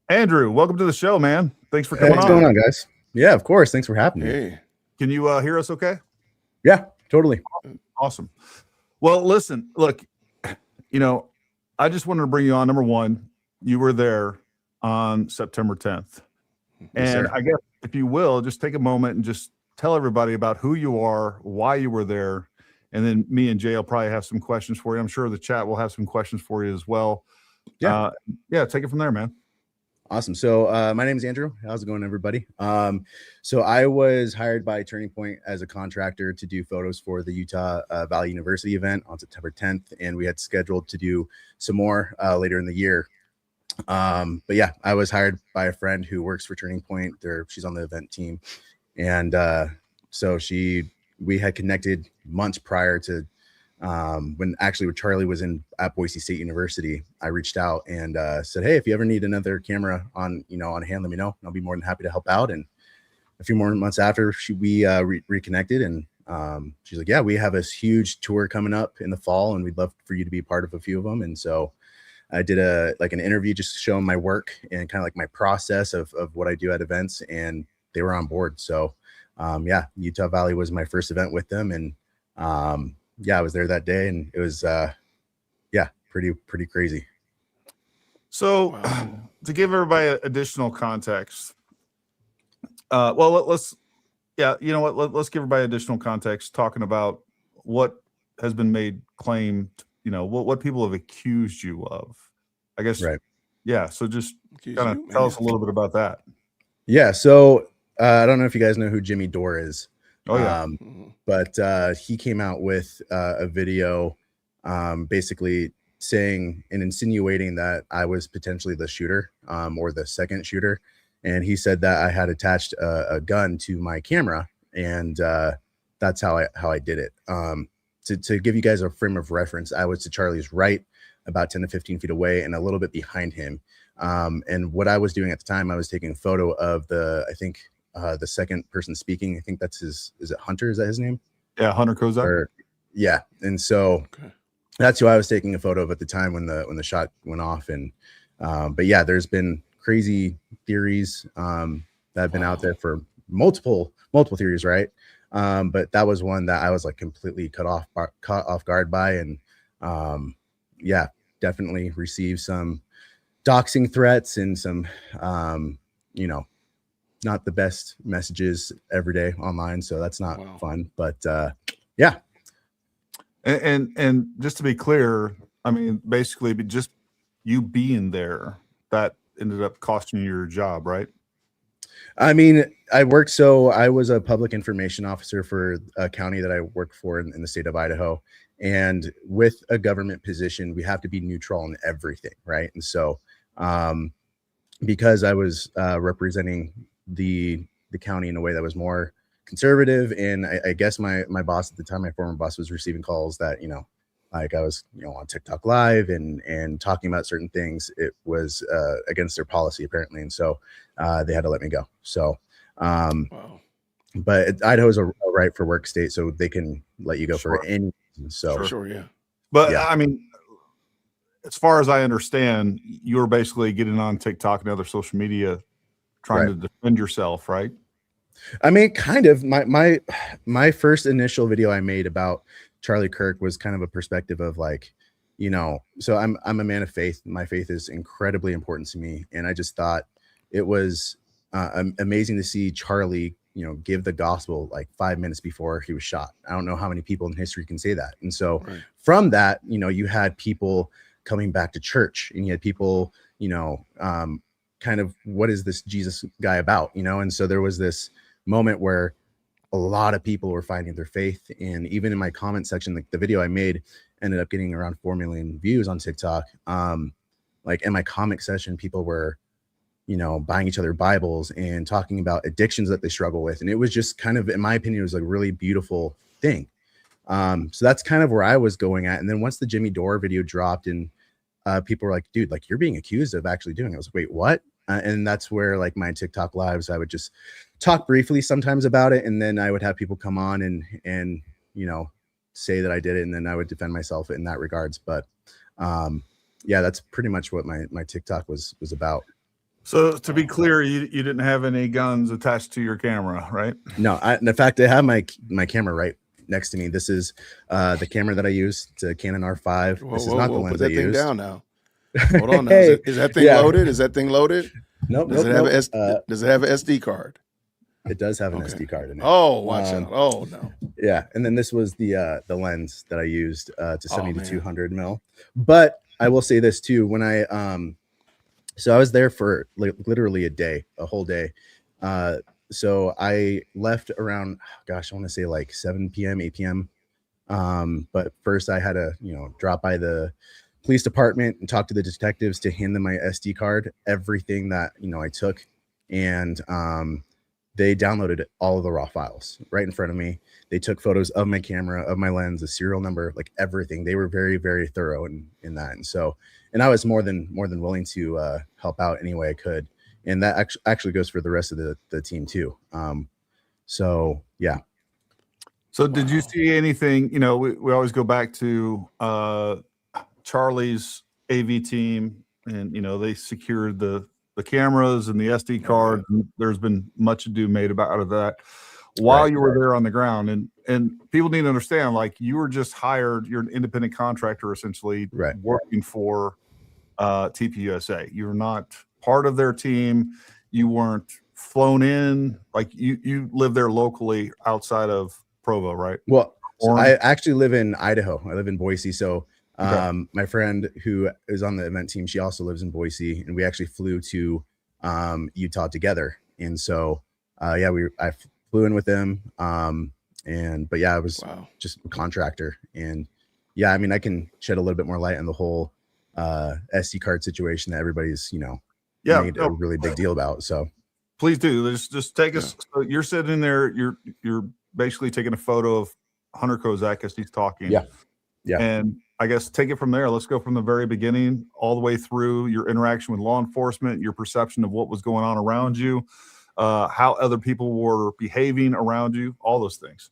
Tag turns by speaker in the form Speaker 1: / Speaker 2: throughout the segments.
Speaker 1: Andrew, welcome to the show, man. Thanks for
Speaker 2: Hey,
Speaker 1: coming
Speaker 2: what's
Speaker 1: on.
Speaker 2: going on, guys? Yeah, of course. Thanks for having me.
Speaker 3: Hey,
Speaker 1: Can you hear us okay?
Speaker 2: Yeah, totally.
Speaker 1: Awesome. Well, listen, look, I just wanted to bring you on. Number one, you were there on September 10th.
Speaker 2: Yes,
Speaker 1: And
Speaker 2: sir.
Speaker 1: I guess if you will, just take a moment and just tell everybody about who you are, why you were there. And then me and Jay will probably have some questions for you. I'm sure the chat will have some questions for you as well.
Speaker 2: Yeah.
Speaker 1: Take it from there, man.
Speaker 2: Awesome. So my name is Andrew. How's it going, everybody? So I was hired by Turning Point as a contractor to do photos for the Utah Valley University event on September 10th. And we had scheduled to do some more later in the year. But yeah, I was hired by a friend who works for Turning Point. She's on the event team. And so we had connected months prior to when Charlie was at Boise State University. I reached out and said, hey, if you ever need another camera on hand, let me know. And I'll be more than happy to help out. And a few more months after, we reconnected, and she's like, yeah, we have this huge tour coming up in the fall, and we'd love for you to be part of a few of them. And so I did an interview just showing my work and kind of like my process of what I do at events, and they were on board. So Utah Valley was my first event with them, and I was there that day, and it was pretty crazy.
Speaker 1: So to give everybody additional context, let's give everybody additional context talking about what has been made claimed, what people have accused you of, I guess. Right. Yeah. So just kind of tell us a little bit about that.
Speaker 2: Yeah. So I don't know if you guys know who Jimmy Dore is.
Speaker 1: Oh, yeah.
Speaker 2: But he came out with a video basically saying and insinuating that I was potentially the shooter or the second shooter. And he said that I had attached a gun to my camera, and that's how I did it. To give you guys a frame of reference, I was to Charlie's right, about 10 to 15 feet away, and a little bit behind him. And what I was doing at the time, I was taking a photo of the second person speaking. I think that's is it Hunter? Is that his name?
Speaker 1: Yeah, Hunter Kozak.
Speaker 2: Yeah. And so that's who I was taking a photo of at the time when the shot went off. And but yeah, there's been crazy theories that have been out there for multiple theories, right? But that was one that I was like completely caught off guard by, and definitely received some doxing threats and some not the best messages every day online. So that's not fun, but yeah.
Speaker 1: And just to be clear, I mean, basically just you being there, that ended up costing you your job, right?
Speaker 2: I mean, I was a public information officer for a county that I worked for in the state of Idaho. And with a government position, we have to be neutral in everything, right? And so because I was representing the county in a way that was more conservative, and I guess my boss at the time, my former boss, was receiving calls that like I was on TikTok Live and talking about certain things. It was against their policy apparently, and so they had to let me go. So but Idaho is a right for work state, so they can let you go for any reason. So
Speaker 3: sure, yeah.
Speaker 1: But I mean, as far as I understand, you were basically getting on TikTok and other social media trying to defend yourself, right?
Speaker 2: I mean, kind of. My first initial video I made about Charlie Kirk was kind of a perspective of like, so I'm a man of faith. My faith is incredibly important to me, and I just thought it was amazing to see Charlie, give the gospel like 5 minutes before he was shot. I don't know how many people in history can say that. And so from that, you had people coming back to church, and you had people, kind of, what is this Jesus guy about, and so there was this moment where a lot of people were finding their faith. And even in my comment section, like the video I made ended up getting around 4 million views on TikTok. Like in my comic section, people were, buying each other Bibles and talking about addictions that they struggle with. And it was just kind of, in my opinion, it was a really beautiful thing. So that's kind of where I was going at. And then once the Jimmy Dore video dropped, and people were like, dude, like you're being accused of actually doing it. I was like, wait, what? And that's where like my TikTok lives, I would just talk briefly sometimes about it. And then I would have people come on and say that I did it. And then I would defend myself in that regards. But that's pretty much what my TikTok was about.
Speaker 1: So to be clear, you didn't have any guns attached to your camera, right?
Speaker 2: No, in fact, I have my camera right next to me. This is the camera that I use. It's a Canon R5.
Speaker 3: Whoa,
Speaker 2: this is not the lens
Speaker 3: put that
Speaker 2: I
Speaker 3: thing
Speaker 2: used.
Speaker 3: down now. Hold on now.
Speaker 2: Hey,
Speaker 3: Is that thing
Speaker 2: yeah.
Speaker 3: loaded? Is that thing loaded?
Speaker 2: Nope.
Speaker 3: Does it have does it have an SD card?
Speaker 2: It does have an SD card in it.
Speaker 3: Oh, watch out. Oh no.
Speaker 2: Yeah. And then this was the lens that I used to 70 to 200 mil. But I will say this too. When I so I was there for literally a whole day. So I left around, gosh, I want to say like 7 p.m., 8 p.m. But first I had to, drop by the police department and talk to the detectives to hand them my SD card, everything that, I took. And they downloaded all of the raw files right in front of me. They took photos of my camera, of my lens, the serial number, like everything. They were very, very thorough in that. And so, and I was more than willing to help out any way I could. And that actually goes for the rest of the team too. So yeah.
Speaker 1: So did you see anything, we always go back to Charlie's AV team, and they secured the cameras and the SD card. There's been much ado made out of that while you were there on the ground. And people need to understand, like, you were just hired, you're an independent contractor essentially, working for TPUSA. You're not part of their team. You weren't flown in, like you live there locally outside of Provo, right?
Speaker 2: Well, so I actually live in Idaho. I live in Boise. So my friend who is on the event team, she also lives in Boise, and we actually flew to Utah together. And so I flew in with them. But yeah, I was just a contractor. And yeah, I mean, I can shed a little bit more light on the whole SD card situation that everybody's made a really big deal about. So
Speaker 1: please do. Just take us. So you're sitting in there, you're basically taking a photo of Hunter Kozak as he's talking.
Speaker 2: Yeah.
Speaker 1: And I guess take it from there. Let's go from the very beginning all the way through your interaction with law enforcement, your perception of what was going on around you, how other people were behaving around you, all those things.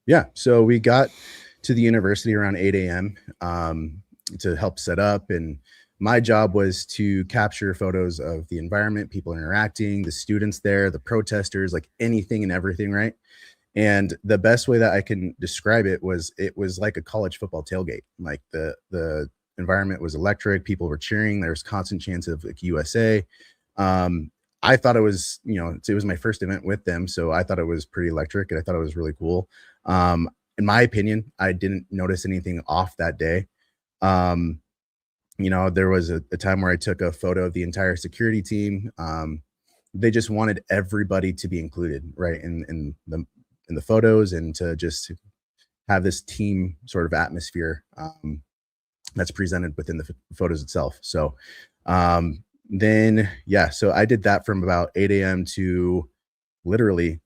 Speaker 2: Yeah. So we got to the university around 8 a.m. To help set up. And my job was to capture photos of the environment, people interacting, the students there, the protesters, like anything and everything, right? And the best way that I can describe it was like a college football tailgate. Like the environment was electric. People were cheering. There was constant chants of like USA. I thought it was, it was my first event with them. So I thought it was pretty electric, and I thought it was really cool. In my opinion, I didn't notice anything off that day. There was a time where I took a photo of the entire security team. They just wanted everybody to be included, right, in the photos, and to just have this team sort of atmosphere that's presented within the photos itself. So so I did that from about 8 a.m. to literally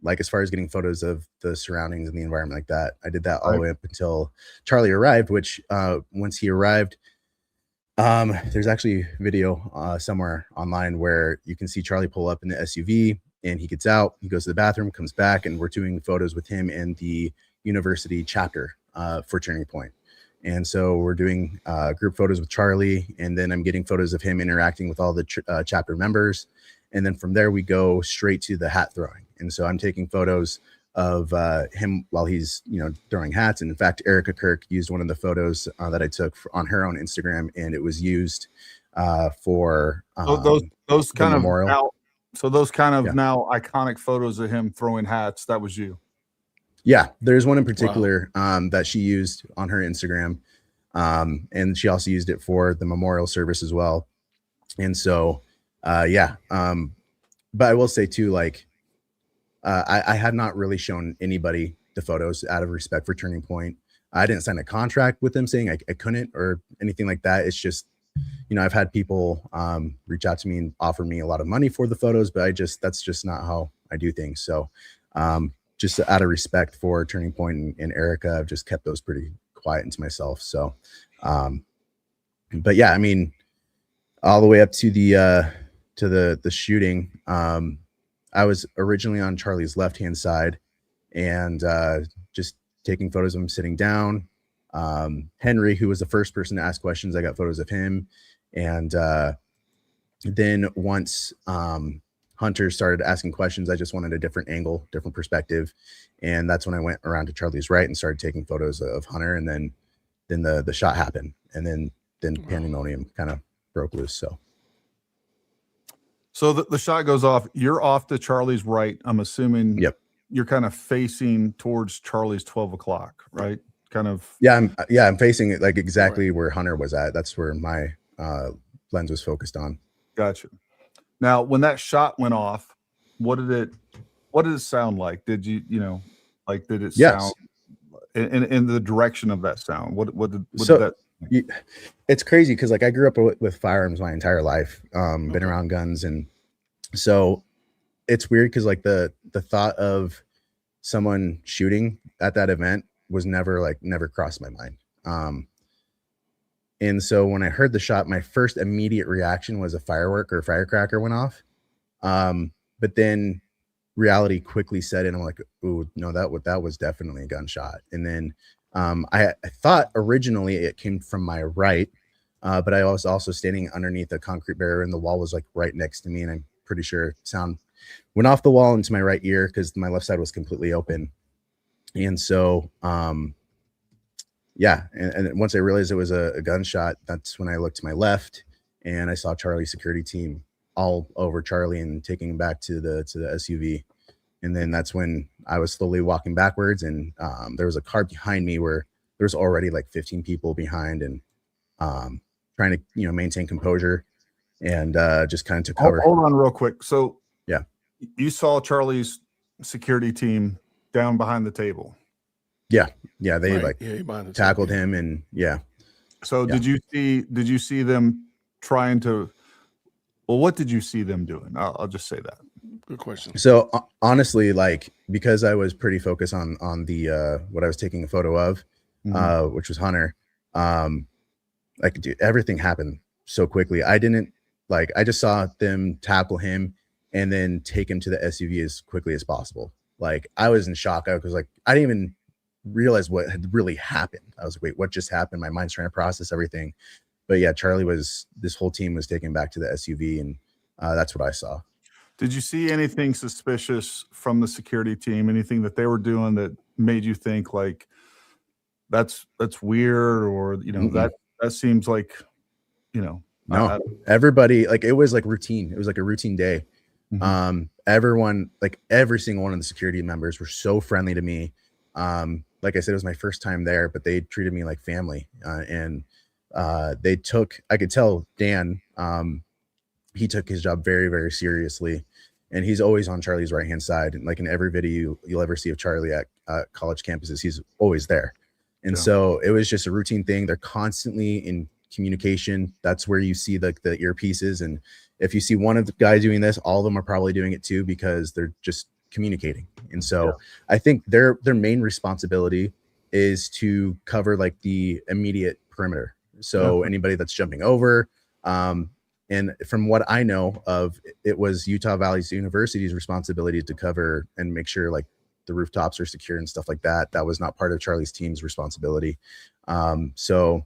Speaker 2: like, as far as getting photos of the surroundings and the environment like that, I did that all the way up until Charlie arrived, which once he arrived, there's actually video somewhere online where you can see Charlie pull up in the SUV, and he gets out, he goes to the bathroom, comes back, and we're doing photos with him and the university chapter for Turning Point. And so we're doing group photos with Charlie, and then I'm getting photos of him interacting with all the chapter members. And then from there, we go straight to the hat throwing. And so I'm taking photos of him while he's, throwing hats. And in fact, Erica Kirk used one of the photos that I took on her own Instagram, and it was used for
Speaker 1: those kind of
Speaker 2: memorial.
Speaker 1: Now iconic photos of him throwing hats. That was you.
Speaker 2: Yeah, there's one in particular that she used on her Instagram, and she also used it for the memorial service as well. And so, but I will say too, like, I had not really shown anybody the photos out of respect for Turning Point. I didn't sign a contract with them saying I couldn't or anything like that. It's just, I've had people reach out to me and offer me a lot of money for the photos, but that's just not how I do things. So just out of respect for Turning Point and Erica, I've just kept those pretty quiet into myself. So, but yeah, I mean, all the way up to the shooting, I was originally on Charlie's left-hand side, and just taking photos of him sitting down. Henry, who was the first person to ask questions, I got photos of him. And then once Hunter started asking questions, I just wanted a different angle, different perspective. And that's when I went around to Charlie's right and started taking photos of Hunter. And then the shot happened. And then pandemonium kind of broke loose.
Speaker 1: So the shot goes off. You're off to Charlie's right. I'm assuming you're kind of facing towards Charlie's 12 o'clock, right? Kind of.
Speaker 2: Yeah, I'm facing it like exactly where Hunter was at. That's where my lens was focused on.
Speaker 1: Gotcha. Now, when that shot went off, what did it sound like? Did you like did it sound in the direction of that sound? What did that?
Speaker 2: It's crazy because like I grew up with firearms my entire life, been around guns, and so it's weird because like the thought of someone shooting at that event was never crossed my mind. And so when I heard the shot, my first immediate reaction was a firework or firecracker went off. But then reality quickly set in. I'm like, ooh, no, that was definitely a gunshot. And then I thought originally it came from my right, but I was also standing underneath a concrete barrier and the wall was like right next to me. And I'm pretty sure sound went off the wall into my right ear because my left side was completely open. And so, yeah. And once I realized it was a gunshot, that's when I looked to my left and I saw Charlie's security team all over Charlie and taking him back to the SUV. And then that's when I was slowly walking backwards, and there was a car behind me where there's already like 15 people behind, and trying to maintain composure and just kind of took cover.
Speaker 1: Hold on real quick. So
Speaker 2: yeah,
Speaker 1: you saw Charlie's security team down behind the table.
Speaker 2: Yeah, they tackled him, and yeah.
Speaker 1: So did you see them trying to? Well, what did you see them doing? I'll just say that.
Speaker 3: Good question.
Speaker 2: So honestly, like, because I was pretty focused on the what I was taking a photo of, which was Hunter, like, dude, everything happened so quickly. I just saw them tackle him and then take him to the SUV as quickly as possible. Like, I was in shock. I was like, I didn't even realize what had really happened. I was like, wait, what just happened? My mind's trying to process everything. But yeah, this whole team was taken back to the SUV, and that's what I saw.
Speaker 1: Did you see anything suspicious from the security team? Anything that they were doing that made you think like that's weird, or that seems like
Speaker 2: no, everybody, like, it was like routine. It was like a routine day. Everyone, like every single one of the security members were so friendly to me. Like I said, it was my first time there, but they treated me like family. And I could tell Dan, he took his job very, very seriously, and he's always on Charlie's right-hand side. And like in every video you'll ever see of Charlie at college campuses, he's always there. And so it was just a routine thing. They're constantly in communication. That's where you see the earpieces. And if you see one of the guys doing this, all of them are probably doing it too, because they're just communicating. And so I think their main responsibility is to cover like the immediate perimeter. So anybody that's jumping over, and from what I know of, it was Utah Valley University's responsibility to cover and make sure like the rooftops are secure and stuff like that. That was not part of Charlie's team's responsibility. So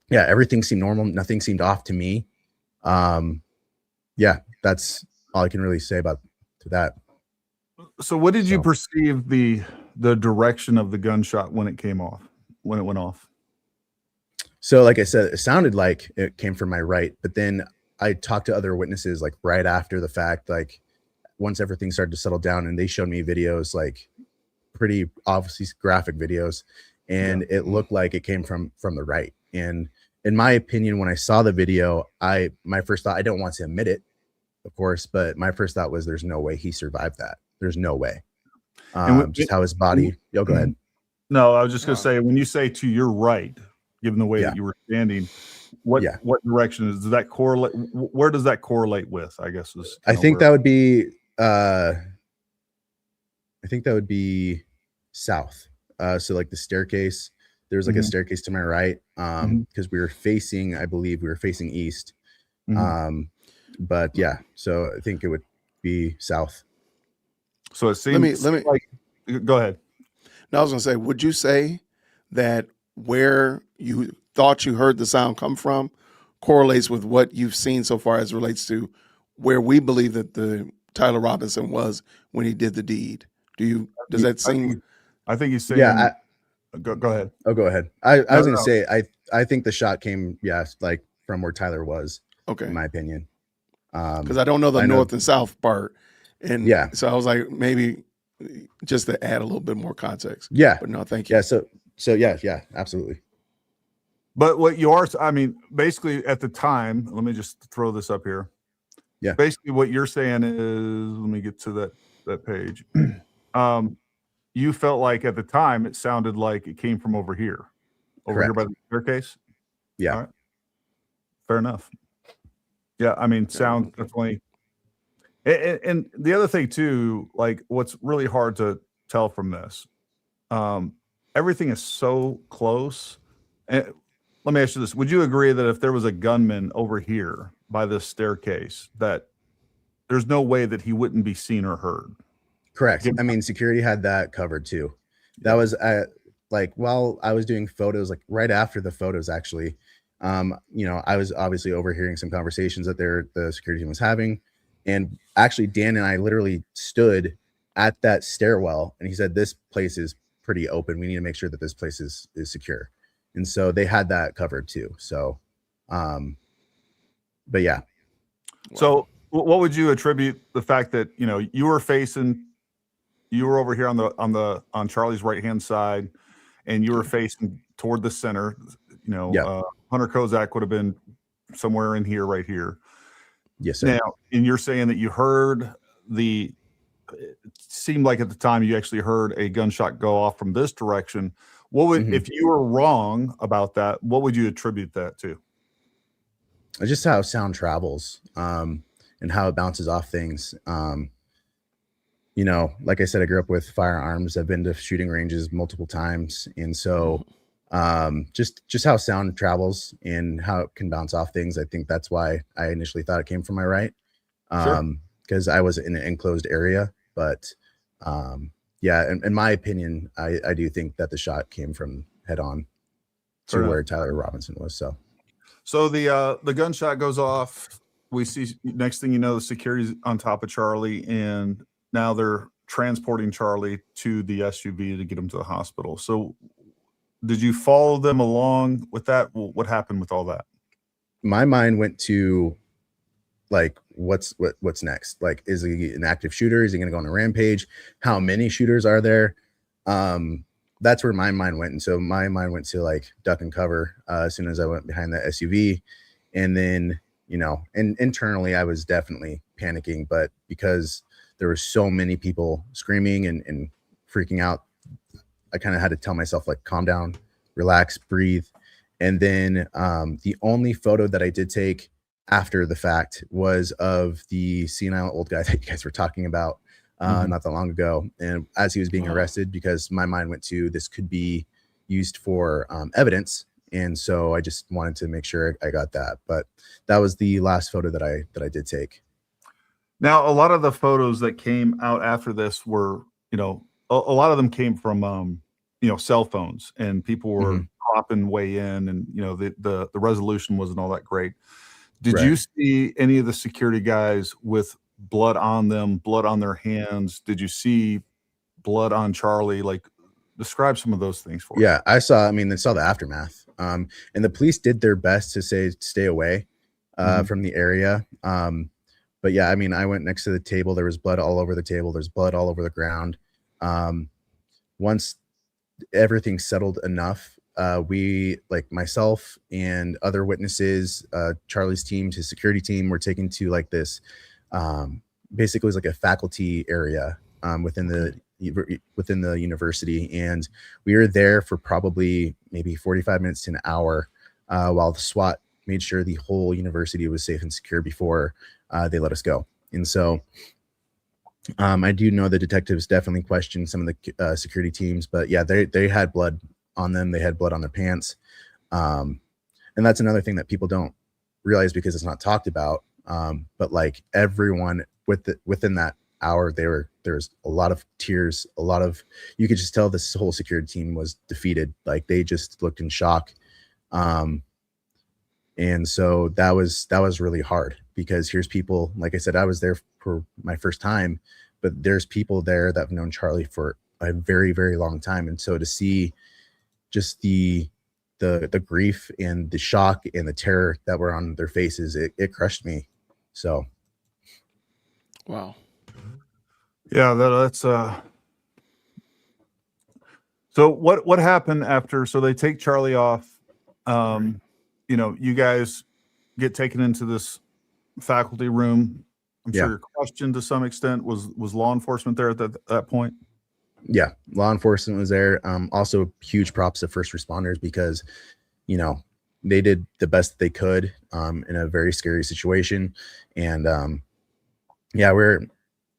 Speaker 2: yeah, everything seemed normal. Nothing seemed off to me. Yeah, that's all I can really say about that.
Speaker 1: So what did you perceive the direction of the gunshot when it went off?
Speaker 2: So like I said, it sounded like it came from my right, but then I talked to other witnesses like right after the fact, like once everything started to settle down, and they showed me videos, like pretty obviously graphic videos, and it looked like it came from the right. And in my opinion, when I saw the video, my first thought, I don't want to admit it, of course, but my first thought was there's no way he survived that. There's no way. Just how his body. Go ahead.
Speaker 1: No, I was just gonna say, when you say to your right, given the way that you were standing, what direction does that correlate? Where does that correlate with? I guess
Speaker 2: I think that would be south. So like the staircase, there was like a staircase to my right, because I believe we were facing east. But yeah, so I think it would be south.
Speaker 1: So it seems. Let me like. Go ahead.
Speaker 3: No, I was gonna say, would you say that where you thought you heard the sound come from correlates with what you've seen so far as relates to where we believe that the Tyler Robinson was when he did the deed. Does that seem?
Speaker 1: I think he's saying.
Speaker 2: Yeah.
Speaker 1: Go ahead.
Speaker 2: Oh, go ahead. I was going to say, I think the shot came, like from where Tyler was.
Speaker 3: Okay.
Speaker 2: In my opinion.
Speaker 3: Because I don't know the north and south part. And so I was like, maybe just to add a little bit more context.
Speaker 2: Yeah.
Speaker 3: But no, thank you.
Speaker 2: Yeah. So yeah, absolutely.
Speaker 1: But what you are, I mean, basically at the time, let me just throw this up here.
Speaker 2: Yeah.
Speaker 1: Basically what you're saying is, let me get to that page. You felt like at the time it sounded like it came from over here
Speaker 2: Correct.
Speaker 1: by the staircase.
Speaker 2: Yeah.
Speaker 1: All right. Fair enough. Yeah. I mean, sound definitely. And the other thing too, like what's really hard to tell from this, everything is so close. And let me ask you this. Would you agree that if there was a gunman over here by this staircase, that there's no way that he wouldn't be seen or heard?
Speaker 2: Correct. I mean, security had that covered too. That was like while I was doing photos, like right after the photos, actually, I was obviously overhearing some conversations that the security team was having. And actually, Dan and I literally stood at that stairwell and he said, "This place is pretty open. We need to make sure that this place is secure." And so they had that covered too. So, but yeah.
Speaker 1: So what would you attribute the fact that, you were over here on Charlie's right-hand side and you were facing toward the center, Hunter Kozak would have been somewhere in here, right here.
Speaker 2: Yes, sir.
Speaker 1: Now, and you're saying that you heard it seemed like at the time you actually heard a gunshot go off from this direction. What would, if you were wrong about that, what would you attribute that to?
Speaker 2: Just how sound travels, and how it bounces off things. Like I said, I grew up with firearms. I've been to shooting ranges multiple times. And so, just how sound travels and how it can bounce off things. I think that's why I initially thought it came from my right. Because I was in an enclosed area, but, yeah, in my opinion, I do think that the shot came from head on to where Tyler Robinson was.
Speaker 1: So the gunshot goes off. We see, next thing you know, the security's on top of Charlie, and now they're transporting Charlie to the SUV to get him to the hospital. So did you follow them along with that? What happened with all that?
Speaker 2: My mind went to like, what's next? Like, is he an active shooter? Is he going to go on a rampage? How many shooters are there? That's where my mind went. And so my mind went to like duck and cover as soon as I went behind that SUV. And then, and internally I was definitely panicking, but because there were so many people screaming and freaking out, I kind of had to tell myself, like, calm down, relax, breathe. And then the only photo that I did take after the fact was of the senile old guy that you guys were talking about not that long ago. And as he was being arrested, because my mind went to, this could be used for evidence. And so I just wanted to make sure I got that. But that was the last photo that I did take.
Speaker 1: Now, a lot of the photos that came out after this were, a lot of them came from, cell phones, and people were cropping way in, and, the resolution wasn't all that great. Did you see any of the security guys with blood on them, blood on their hands? Did you see blood on Charlie? Like, describe some of those things for us.
Speaker 2: Yeah, I saw the aftermath. And the police did their best to say, stay away from the area. But yeah, I went next to the table. There was blood all over the table. There's blood all over the ground. Once everything settled enough, we, like myself and other witnesses, Charlie's team, his security team, were taken to like this, basically it was like a faculty area within the university. And we were there for probably maybe 45 minutes to an hour while the SWAT made sure the whole university was safe and secure before they let us go. And so I do know the detectives definitely questioned some of the security teams, but yeah, they had blood on them. They had blood on their pants. And that's another thing that people don't realize because it's not talked about. But like everyone within that hour, there's a lot of tears, you could just tell this whole security team was defeated. Like they just looked in shock. And so that was really hard, because here's people, like I said, I was there for my first time, but there's people there that have known Charlie for a very, very long time. And so to see just the grief and the shock and the terror that were on their faces, it crushed me. So
Speaker 3: wow.
Speaker 1: Yeah, that's so what happened after? So they take Charlie off. You know, you guys get taken into this faculty room. I'm sure you're questioned to some extent. Was law enforcement there at that point?
Speaker 2: Yeah, law enforcement was there. Also huge props to first responders, because, you know, they did the best they could in a very scary situation. And yeah, we're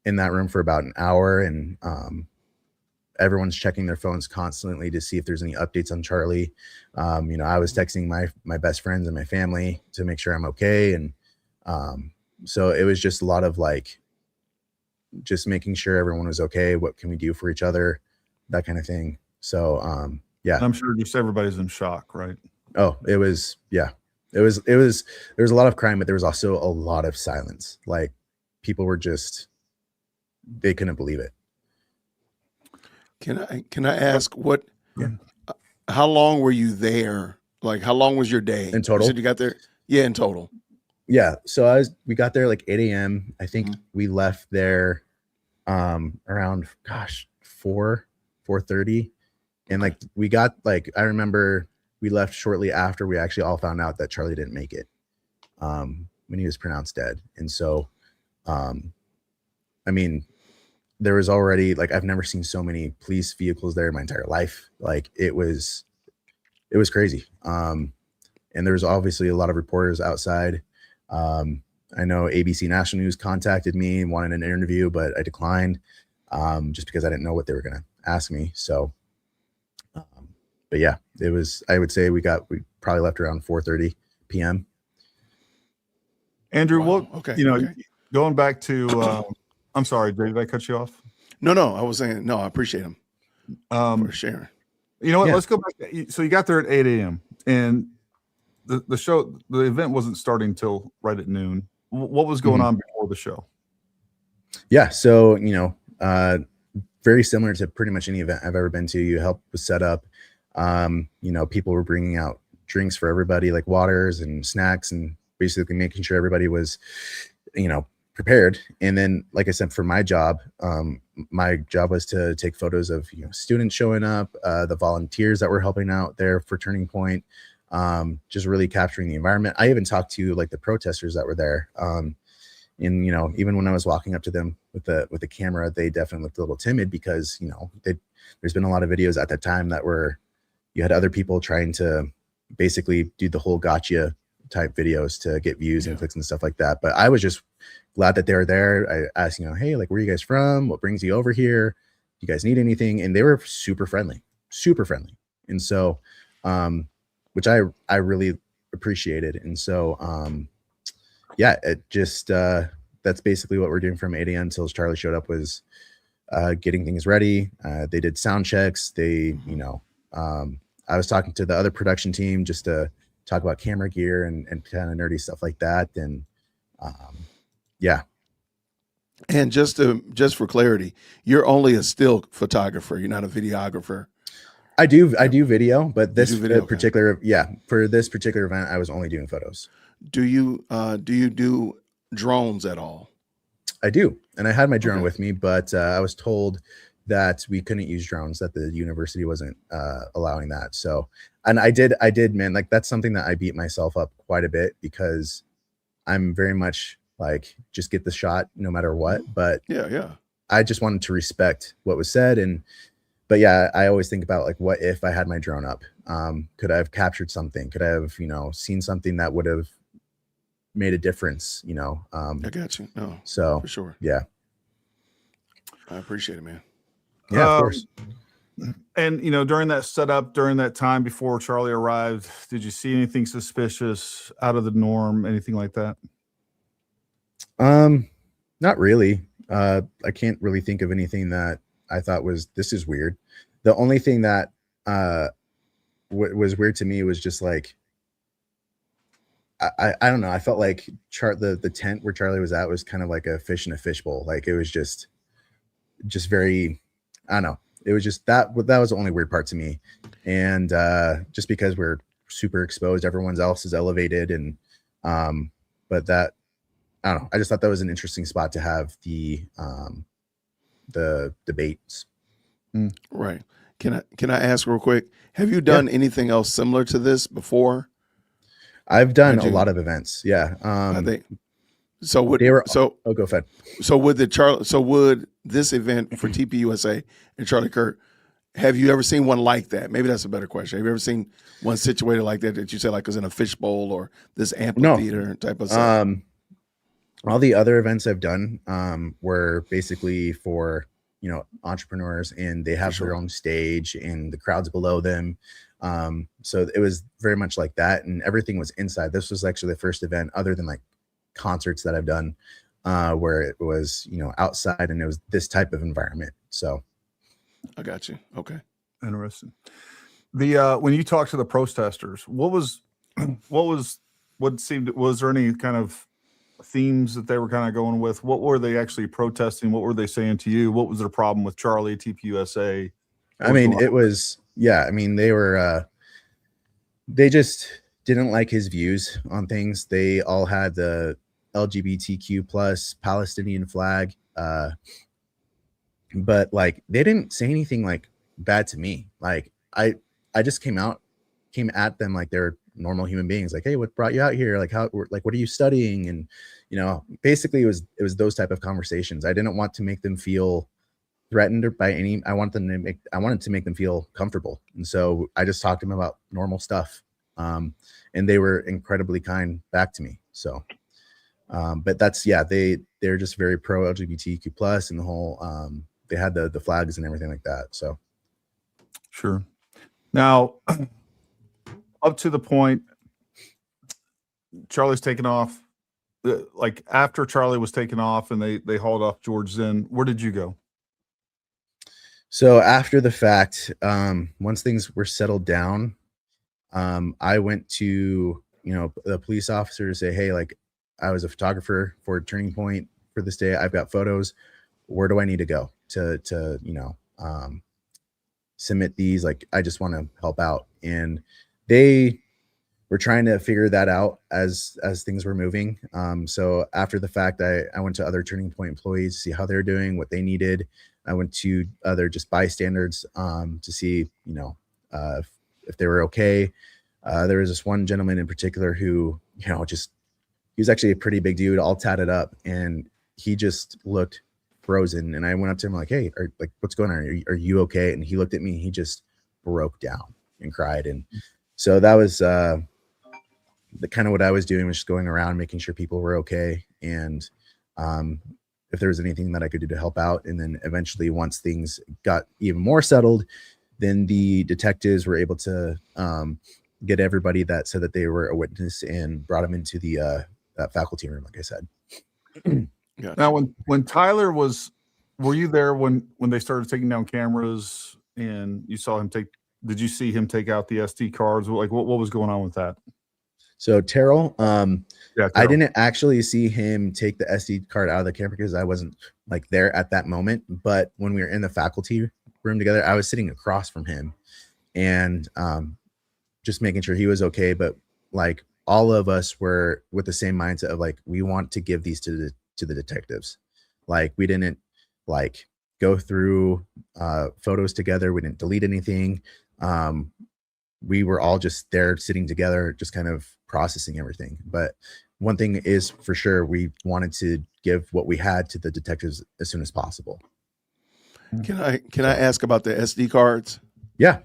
Speaker 2: in that room for about an hour, and everyone's checking their phones constantly to see if there's any updates on Charlie. You know, I was texting my best friends and my family to make sure I'm okay. And so it was just a lot of like, just making sure everyone was okay. What can we do for each other? That kind of thing. So yeah.
Speaker 1: I'm sure just everybody's in shock, right?
Speaker 2: Oh, it was, yeah. There was a lot of crime, but there was also a lot of silence. Like, people were just, they couldn't believe it.
Speaker 3: Can I ask what? Yeah. How long were you there? Like, how long was your day
Speaker 2: in total?
Speaker 3: You said you got there. Yeah, in total.
Speaker 2: Yeah. So we got there like 8 a.m. I think we left there around 4:30, and like we got, like, I remember we left shortly after we actually all found out that Charlie didn't make it when he was pronounced dead. And so I mean, there was already, like, I've never seen so many police vehicles there in my entire life. Like, it was crazy. And there was obviously a lot of reporters outside. I know ABC National News contacted me and wanted an interview, but I declined just because I didn't know what they were going to ask me. So, but yeah, it was, I would say we probably left around 4:30 p.m.
Speaker 1: Andrew,
Speaker 3: wow.
Speaker 1: Going back to, I'm sorry, did I cut you off?
Speaker 3: No, I was saying, no, I appreciate him for sharing.
Speaker 1: You know what? Yeah. Let's go back. So you got there at 8 a.m. and the event wasn't starting till right at noon. What was going on before the show?
Speaker 2: Yeah. So, you know, very similar to pretty much any event I've ever been to. You help with setup. You know, people were bringing out drinks for everybody, like waters and snacks, and basically making sure everybody was, you know, prepared. And then, like I said, for my job was to take photos of, you know, students showing up, the volunteers that were helping out there for Turning Point, just really capturing the environment. I even talked to, like, the protesters that were there. And, you know, even when I was walking up to them with the camera, they definitely looked a little timid, because, you know, there's been a lot of videos at that time that you had other people trying to basically do the whole gotcha type videos to get views and clicks and stuff like that. But I was just glad that they were there. I asked, you know, hey, like, where are you guys from? What brings you over here? You guys need anything? And they were super friendly. And so, which I really appreciated. And so, yeah, it just, that's basically what we're doing from 8 a.m. until Charlie showed up, was getting things ready. They did sound checks. They, you know, I was talking to the other production team just to talk about camera gear and kind of nerdy stuff like that. And yeah.
Speaker 3: And just for clarity, you're only a still photographer. You're not a videographer.
Speaker 2: I do video, but this particular,
Speaker 3: okay.
Speaker 2: For this particular event, I was only doing photos.
Speaker 3: Do you do drones at all?
Speaker 2: I do. And I had my drone with me, but I was told that we couldn't use drones, that the university wasn't allowing that. So, and I did, man, like, that's something that I beat myself up quite a bit, because I'm very much like, just get the shot no matter what. But
Speaker 3: yeah,
Speaker 2: I just wanted to respect what was said. But yeah, I always think about, like, what if I had my drone up? Could I have captured something? Could I have, you know, seen something that would have made a difference, you know?
Speaker 3: I got you. No,
Speaker 2: so
Speaker 3: for sure.
Speaker 2: Yeah.
Speaker 3: I appreciate it, man.
Speaker 2: Yeah, of course.
Speaker 1: And, you know, during that setup, during that time before Charlie arrived, did you see anything suspicious, out of the norm, anything like that?
Speaker 2: Not really. I can't really think of anything that I thought this is weird. The only thing that was weird to me was just, like, I don't know. I felt like the tent where Charlie was at was kind of like a fish in a fishbowl. Like it was just very, I don't know. It was just that was the only weird part to me. And just because we're super exposed, everyone else is elevated. And but that, I don't know. I just thought that was an interesting spot to have the debates.
Speaker 3: Right. Can I ask real quick? Have you done anything else similar to this before?
Speaker 2: I've done a lot of events. Yeah.
Speaker 3: I think so. Would
Speaker 2: oh, go ahead.
Speaker 3: So would this event for TPUSA and Charlie Kirk, have you ever seen one like that? Maybe that's a better question. Have you ever seen one situated like that you said like was in a fishbowl or this amphitheater type of stuff?
Speaker 2: All the other events I've done were basically for, entrepreneurs, and they have their own stage and the crowd's below them. So it was very much like that, and everything was inside. This was actually the first event other than like concerts that I've done where it was, outside, and it was this type of environment. So
Speaker 3: I got you. Okay.
Speaker 1: Interesting. When you talked to the protesters, was there any kind of themes that they were kind of going with? What were they actually protesting? What were they saying to you? What was their problem with Charlie, TPUSA?
Speaker 2: I mean, it was, I mean, they were, they just didn't like his views on things. They all had the LGBTQ plus Palestinian flag. But like, they didn't say anything like bad to me. Like I just came at them like they're normal human beings. Like, hey, what brought you out here? Like, what are you studying? And, basically it was those type of conversations. I didn't want to make them feel threatened or by any, I wanted to make them feel comfortable. And so I just talked to them about normal stuff. And they were incredibly kind back to me. So, but that's, they're just very pro LGBTQ plus, and the whole, they had the flags and everything like that. So.
Speaker 1: Sure. Now, up to the point Charlie's taken off, like after Charlie was taken off and they hauled off George Zinn, where did you go?
Speaker 2: So after the fact, once things were settled down, I went to, the police officer to say, hey, like I was a photographer for Turning Point for this day. I've got photos. Where do I need to go to submit these? Like, I just want to help out. And they were trying to figure that out as things were moving. So after the fact, I went to other Turning Point employees to see how they're doing, what they needed. I went to other just bystanders to see, if they were okay. There was this one gentleman in particular who, he was actually a pretty big dude, all tatted up, and he just looked frozen. And I went up to him like, hey, what's going on? Are you okay? And he looked at me, he just broke down and cried. And so that was the kind of what I was doing, was just going around making sure people were okay. And if there was anything that I could do to help out. And then eventually, once things got even more settled, then the detectives were able to get everybody that said that they were a witness and brought them into the that faculty room, like I said.
Speaker 3: Gotcha.
Speaker 1: Now, when Tyler were you there when they started taking down cameras and you saw him did you see him take out the SD cards? Like what was going on with that?
Speaker 2: So Terrell,
Speaker 1: Terrell.
Speaker 2: I didn't actually see him take the SD card out of the camera because I wasn't like there at that moment. But when we were in the faculty room together, I was sitting across from him and just making sure he was okay. But like all of us were with the same mindset of like, we want to give these to the detectives. Like we didn't like go through photos together. We didn't delete anything. We were all just there sitting together, just kind of processing everything. But one thing is for sure, we wanted to give what we had to the detectives as soon as possible.
Speaker 3: Can I ask about the SD cards?
Speaker 2: Yeah.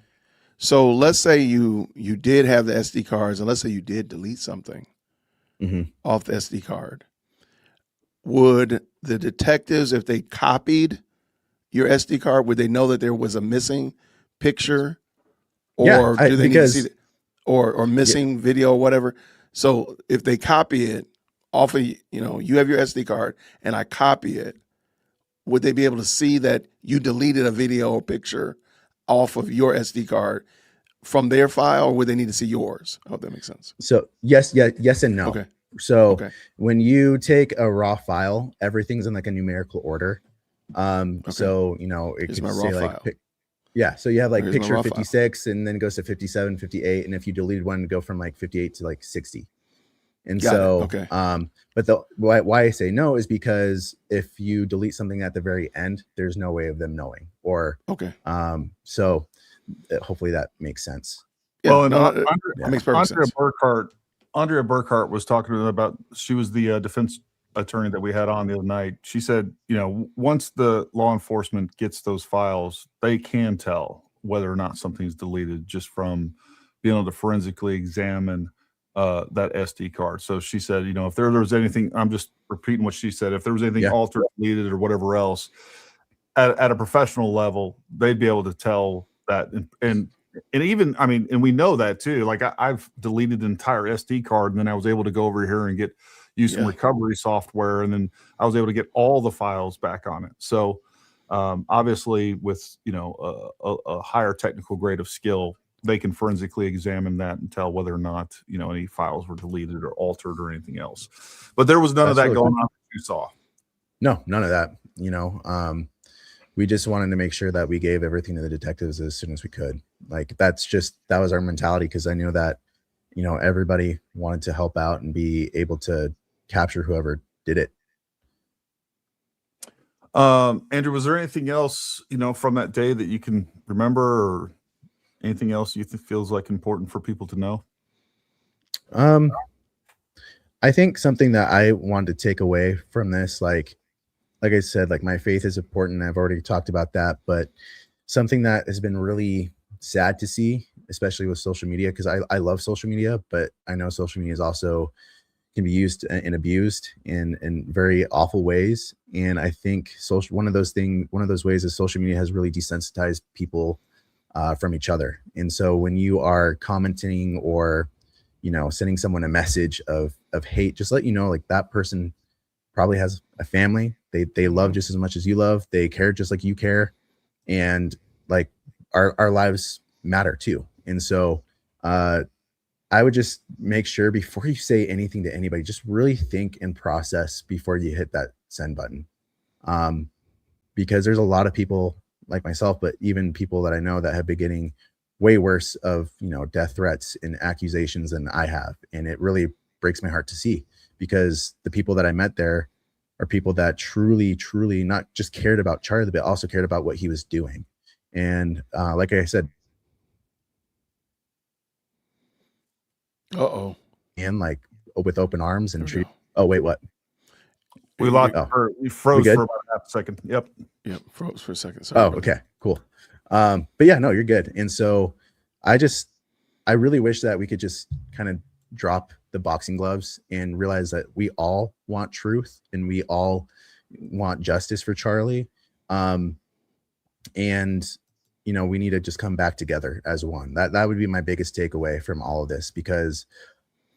Speaker 3: So let's say you did have the SD cards, and let's say you did delete something off the SD card. Would the detectives, if they copied your SD card, would they know that there was a missing picture, or do they need to see or missing video or whatever? So if they copy it off of, you have your SD card and I copy it, would they be able to see that you deleted a video or picture off of your SD card from their file, or would they need to see yours? I hope that makes sense.
Speaker 2: So yes and no.
Speaker 3: Okay.
Speaker 2: So when you take a raw file, everything's in like a numerical order. So, you know, it
Speaker 3: Here's
Speaker 2: could
Speaker 3: my
Speaker 2: say
Speaker 3: raw
Speaker 2: like,
Speaker 3: file.
Speaker 2: yeah. So you have like
Speaker 3: Here's my
Speaker 2: picture
Speaker 3: raw
Speaker 2: 56 and then it goes to 57, 58. And if you deleted one, go from like 58 to like 60. And
Speaker 3: Got
Speaker 2: so,
Speaker 3: it. Okay.
Speaker 2: but why I say no is because if you delete something at the very end, there's no way of them knowing, or, so hopefully that makes sense.
Speaker 1: Yeah, well, and
Speaker 3: that makes perfect sense.
Speaker 1: Andrea Burkhart was talking about, she was the defense attorney that we had on the other night. She said, you know, once the law enforcement gets those files, they can tell whether or not something's deleted just from being able to forensically examine that SD card. So she said, you know, if there was anything, I'm just repeating what she said, if there was anything altered, deleted, or whatever else, at a professional level, they'd be able to tell that. And even, I mean, and we know that too. Like I've deleted an entire SD card, and then I was able to go over here and use some recovery software, and then I was able to get all the files back on it. So obviously, with, you know, a higher technical grade of skill, they can forensically examine that and tell whether or not, you know, any files were deleted or altered or anything else. But there was none of that going on that you saw.
Speaker 2: No, none of that. You know, we just wanted to make sure that we gave everything to the detectives as soon as we could. Like that was our mentality, because I knew that, you know, everybody wanted to help out and be able to capture whoever did it.
Speaker 1: Andrew, was there anything else, you know, from that day that you can remember, or anything else you think feels like important for people to know?
Speaker 2: I think something that I wanted to take away from this, like I said, like my faith is important. I've already talked about that, but something that has been really sad to see, especially with social media, because I love social media, but I know social media is also can be used and abused in very awful ways. And I think one of those ways is social media has really desensitized people from each other. And so when you are commenting or, you know, sending someone a message of hate, just let you know, like that person probably has a family. They love just as much as you love. They care just like you care. And like our lives matter too. And so I would just make sure before you say anything to anybody, just really think and process before you hit that send button. Because there's a lot of people like myself, but even people that I know that have been getting way worse of, you know, death threats and accusations than I have. And it really breaks my heart to see, because the people that I met there are people that truly, truly not just cared about Charlie, but also cared about what he was doing. And like I said, and like with open arms and treat. Oh wait, what?
Speaker 1: We locked. We froze for about half a second. Yep.
Speaker 3: Froze for a second. Sorry.
Speaker 2: Okay, cool. But yeah, no, you're good. And so I really wish that we could just kind of drop the boxing gloves and realize that we all want truth and we all want justice for Charlie. And you know, we need to just come back together as one. That would be my biggest takeaway from all of this, because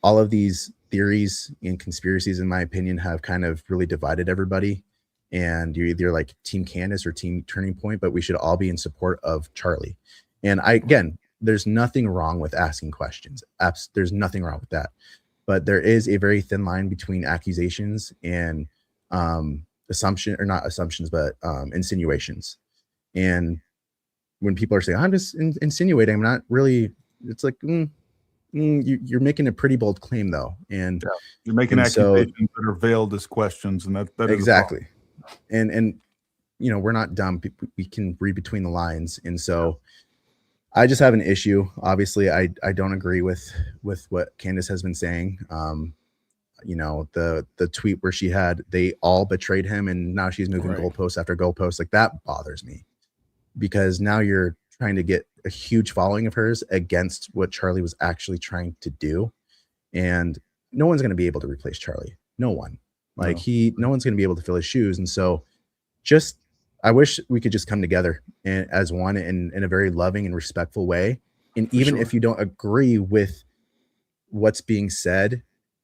Speaker 2: all of these theories and conspiracies, in my opinion, have kind of really divided everybody. And you're either like Team Candace or Team Turning Point, but we should all be in support of Charlie. And again, there's nothing wrong with asking questions. There's nothing wrong with that. But there is a very thin line between accusations and insinuations. And when people are saying, I'm just insinuating, I'm not really, it's like, you're making a pretty bold claim though. And
Speaker 1: you're making accusations that are veiled as questions. And that
Speaker 2: exactly. And, you know, we're not dumb. We can read between the lines. And so I just have an issue. Obviously I don't agree with what Candace has been saying. You know, the tweet where she had, they all betrayed him and now she's moving goalpost after goalpost. Like that bothers me, because now you're trying to get a huge following of hers against what Charlie was actually trying to do. And no one's going to be able to replace Charlie. No one. Like no one's going to be able to fill his shoes. And so I wish we could just come together as one in a very loving and respectful way. And even if you don't agree with what's being said,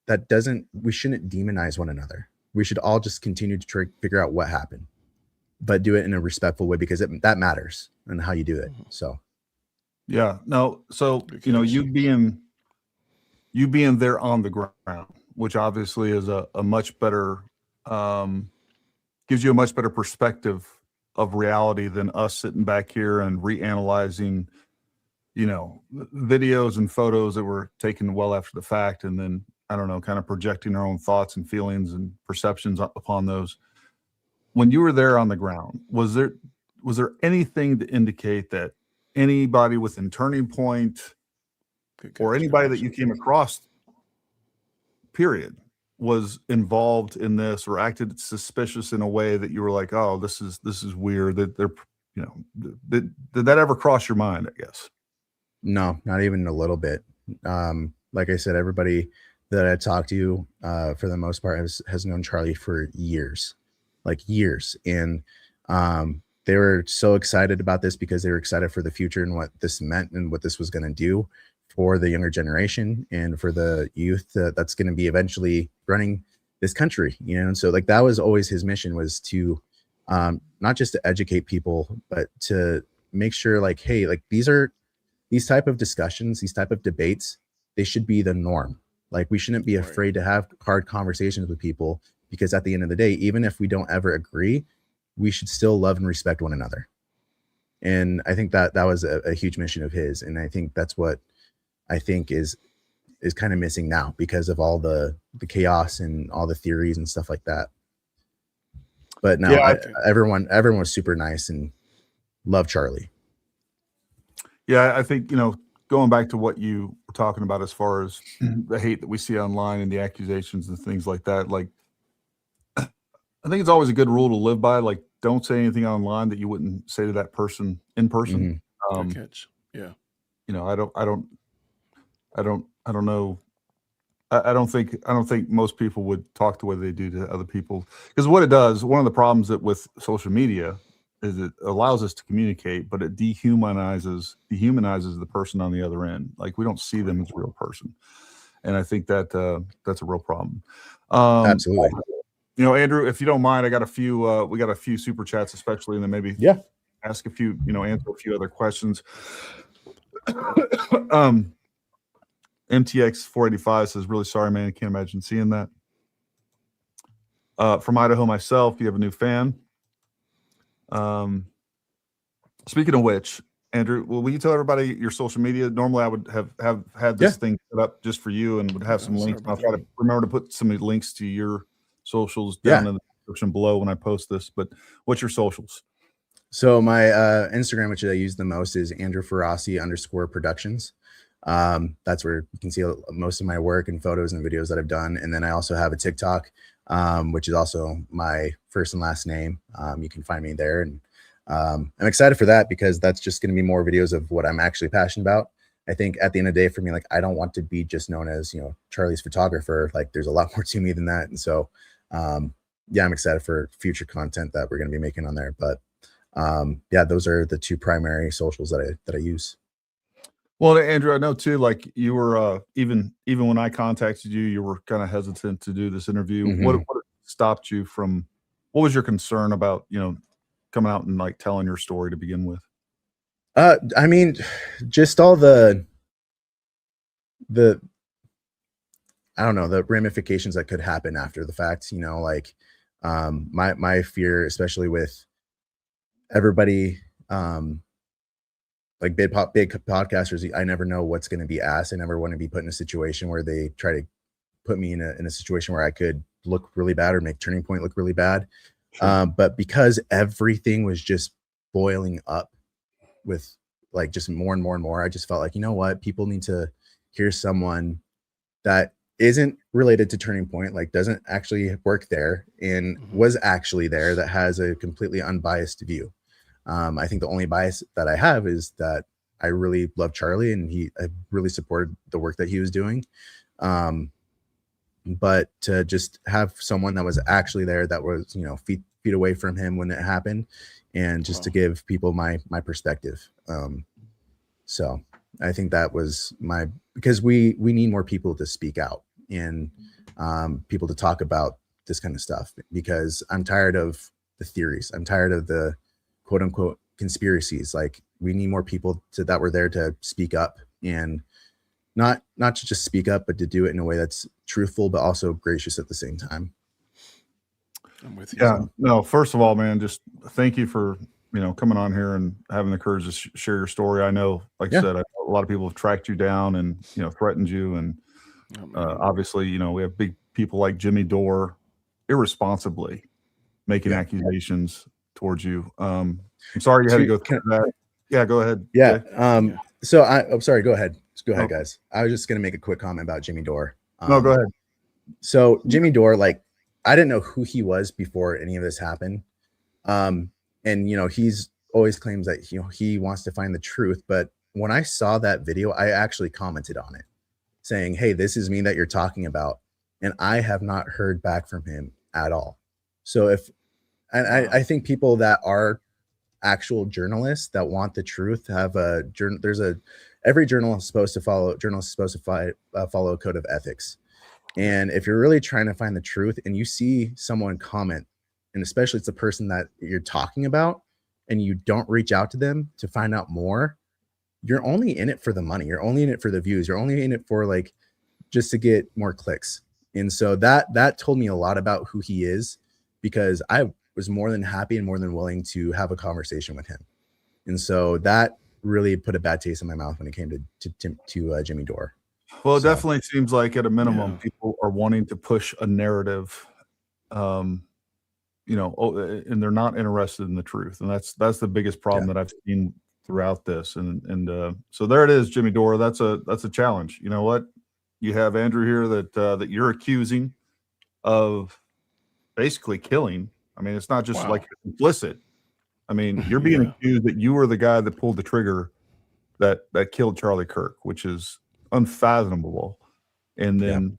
Speaker 2: we shouldn't demonize one another. We should all just continue to try to figure out what happened, but do it in a respectful way, because that matters and how you do it. So
Speaker 1: Yeah, no. So, you being there on the ground, which obviously is a much better, gives you a much better perspective of reality than us sitting back here and reanalyzing, videos and photos that were taken well after the fact. And then, I don't know, kind of projecting our own thoughts and feelings and perceptions upon those. When you were there on the ground, was there anything to indicate that anybody within Turning Point or anybody that you came across, period, was involved in this or acted suspicious in a way that you were like, oh, this is weird, that they're, did that ever cross your mind, I guess?
Speaker 2: No, not even a little bit. Like I said, everybody that I talked to, for the most part, has known Charlie for years, like years. And they were so excited about this because they were excited for the future and what this meant and what this was going to do for the younger generation and for the youth that's going to be eventually running this country, And so like, that was always his mission, was to not just to educate people, but to make sure like, hey, like these type of discussions, these type of debates, they should be the norm. Like we shouldn't be afraid to have hard conversations with people, because at the end of the day, even if we don't ever agree, we should still love and respect one another. And I think that was a huge mission of his. And I think that's what I think is kind of missing now because of all the chaos and all the theories and stuff like that. But no, everyone was super nice and loved Charlie.
Speaker 1: Yeah, I think, going back to what you were talking about as far as the hate that we see online and the accusations and things like that, like, I think it's always a good rule to live by. Like, don't say anything online that you wouldn't say to that person in person.
Speaker 3: Good catch. Yeah.
Speaker 1: I don't know. I don't think most people would talk the way they do to other people, because what it does, one of the problems that with social media is it allows us to communicate, but it dehumanizes the person on the other end. Like we don't see them as a real person. And I think that that's a real problem.
Speaker 2: Absolutely.
Speaker 1: Andrew, if you don't mind, I got a few, we got a few super chats, especially, and then maybe ask a few, answer a few other questions. MTX 485 says, really sorry, man. I can't imagine seeing that. From Idaho myself, you have a new fan. Speaking of which, Andrew, will you tell everybody your social media? Normally I would have had this thing set up just for you and would have some links. I'll try to remember to put some links to your socials down in the description below when I post this. But what's your socials?
Speaker 2: So my Instagram, which I use the most, is Andrew Feraci _productions. That's where you can see most of my work and photos and videos that I've done. And then I also have a TikTok, which is also my first and last name. You can find me there. And I'm excited for that because that's just going to be more videos of what I'm actually passionate about. I think at the end of the day, for me, like, I don't want to be just known as, Charlie's photographer. Like, there's a lot more to me than that. And so, I'm excited for future content that we're going to be making on there. But those are the two primary socials that I use.
Speaker 1: Well, Andrew, I know too, like you were, even when I contacted you, you were kind of hesitant to do this interview.
Speaker 2: Mm-hmm.
Speaker 1: What stopped you from, what was your concern about, coming out and like telling your story to begin with?
Speaker 2: I mean, just all the I don't know, the ramifications that could happen after the fact, like, my fear, especially with everybody, like big podcasters, I never know what's going to be asked. I never want to be put in a situation where they try to put me in a situation where I could look really bad or make Turning Point look really bad. Sure. But because everything was just boiling up with like just more and more and more, I just felt like, you know what, people need to hear someone that isn't related to Turning Point, like doesn't actually work there and was actually there, that has a completely unbiased view. I think the only bias that I have is that I really love Charlie and I really supported the work that he was doing. But to just have someone that was actually there, that was, feet away from him when it happened, and just to give people my perspective. So I think that was because we need more people to speak out and people to talk about this kind of stuff, because I'm tired of the theories. I'm tired of the quote unquote conspiracies. Like, we need more people that were there to speak up, and not to just speak up, but to do it in a way that's truthful, but also gracious at the same time.
Speaker 3: I'm with you.
Speaker 1: Yeah, no, first of all, man, just thank you for, coming on here and having the courage to share your story. I know, like I said, a lot of people have tracked you down and, threatened you. And obviously, we have big people like Jimmy Dore irresponsibly making accusations towards you. I'm sorry you had to go through that. Yeah, go ahead.
Speaker 2: Yeah. So I'm sorry. Go ahead. Go ahead, guys. I was just going to make a quick comment about Jimmy Dore.
Speaker 1: No, go ahead.
Speaker 2: So Jimmy Dore, like, I didn't know who he was before any of this happened. And, he's always claims that, he wants to find the truth. But when I saw that video, I actually commented on it saying, hey, this is me that you're talking about. And I have not heard back from him at all. So I think people that are actual journalists that want the truth have every journalist is supposed to follow a code of ethics. And if you're really trying to find the truth and you see someone comment, and especially it's the person that you're talking about, and you don't reach out to them to find out more, you're only in it for the money. You're only in it for the views. You're only in it for like just to get more clicks. And so that told me a lot about who he is, because I was more than happy and more than willing to have a conversation with him. And so that really put a bad taste in my mouth when it came to Jimmy Dore.
Speaker 1: Well, it definitely seems like at a minimum, people are wanting to push a narrative, and they're not interested in the truth. And that's the biggest problem that I've seen throughout this. And so there it is, Jimmy Dore. That's a challenge. You know what? You have Andrew here that you're accusing of basically killing. I mean, it's not just like implicit. I mean, you're being accused that you were the guy that pulled the trigger that killed Charlie Kirk, which is unfathomable. And then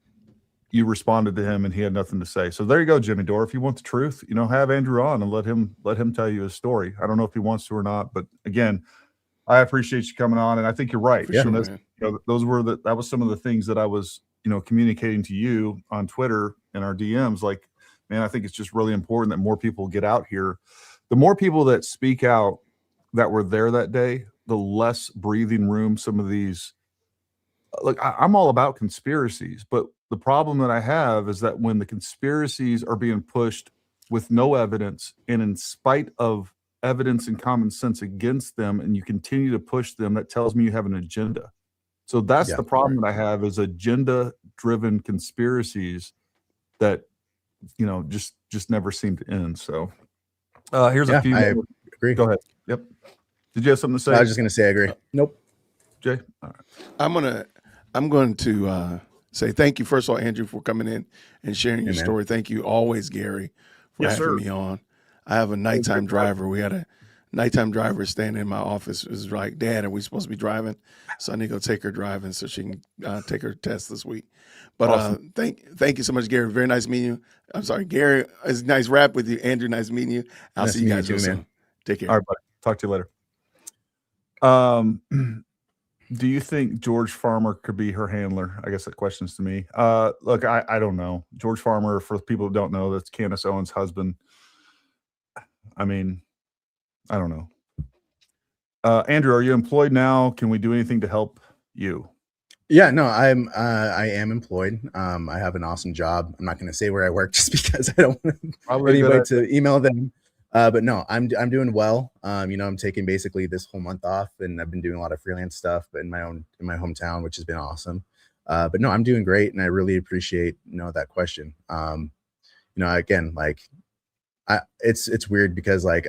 Speaker 1: you responded to him and he had nothing to say. So there you go, Jimmy Dore. If you want the truth, have Andrew on and let him tell you his story. I don't know if he wants to or not, but again, I appreciate you coming on, and I think you're right.
Speaker 3: Sure,
Speaker 1: that was some of the things that I was, communicating to you on Twitter and our DMs. Like, man, I think it's just really important that more people get out here. The more people that speak out that were there that day, the less breathing room some of these. Look, I'm all about conspiracies, but the problem that I have is that when the conspiracies are being pushed with no evidence and in spite of evidence and common sense against them, and you continue to push them, that tells me you have an agenda. So that's the problem that I have, is agenda-driven conspiracies that, just never seem to end. So here's a few.
Speaker 2: I agree.
Speaker 1: Go ahead. Yep. Did you have something to say?
Speaker 2: I was just going to say I agree. Nope.
Speaker 1: Jay? All right.
Speaker 3: I'm going to say thank you, first of all, Andrew, for coming in and sharing your story. Thank you always, Gary, for having me on. I have a nighttime driver. We had a nighttime driver standing in my office. It was like, Dad, are we supposed to be driving? So I need to go take her driving so she can take her test this week. But awesome. Thank you so much, Gary. Very nice meeting you. I'm sorry, Gary. It's nice rap with you. Andrew, nice meeting you. I'll see you guys soon. Take care.
Speaker 1: All right, buddy. Talk to you later. Do you think George Farmer could be her handler? I guess that question's to me. Look, I don't know. George Farmer, for people who don't know, that's Candace Owens' husband. I mean, I don't know. Andrew, are you employed now? Can we do anything to help you?
Speaker 2: Yeah, no, I am employed. I have an awesome job. I'm not going to say where I work just because I don't want anybody to email them. But no, I'm doing well. I'm taking basically this whole month off, and I've been doing a lot of freelance stuff in my hometown, which has been awesome. But no, I'm doing great, and I really appreciate that question. Again, like, it's weird because like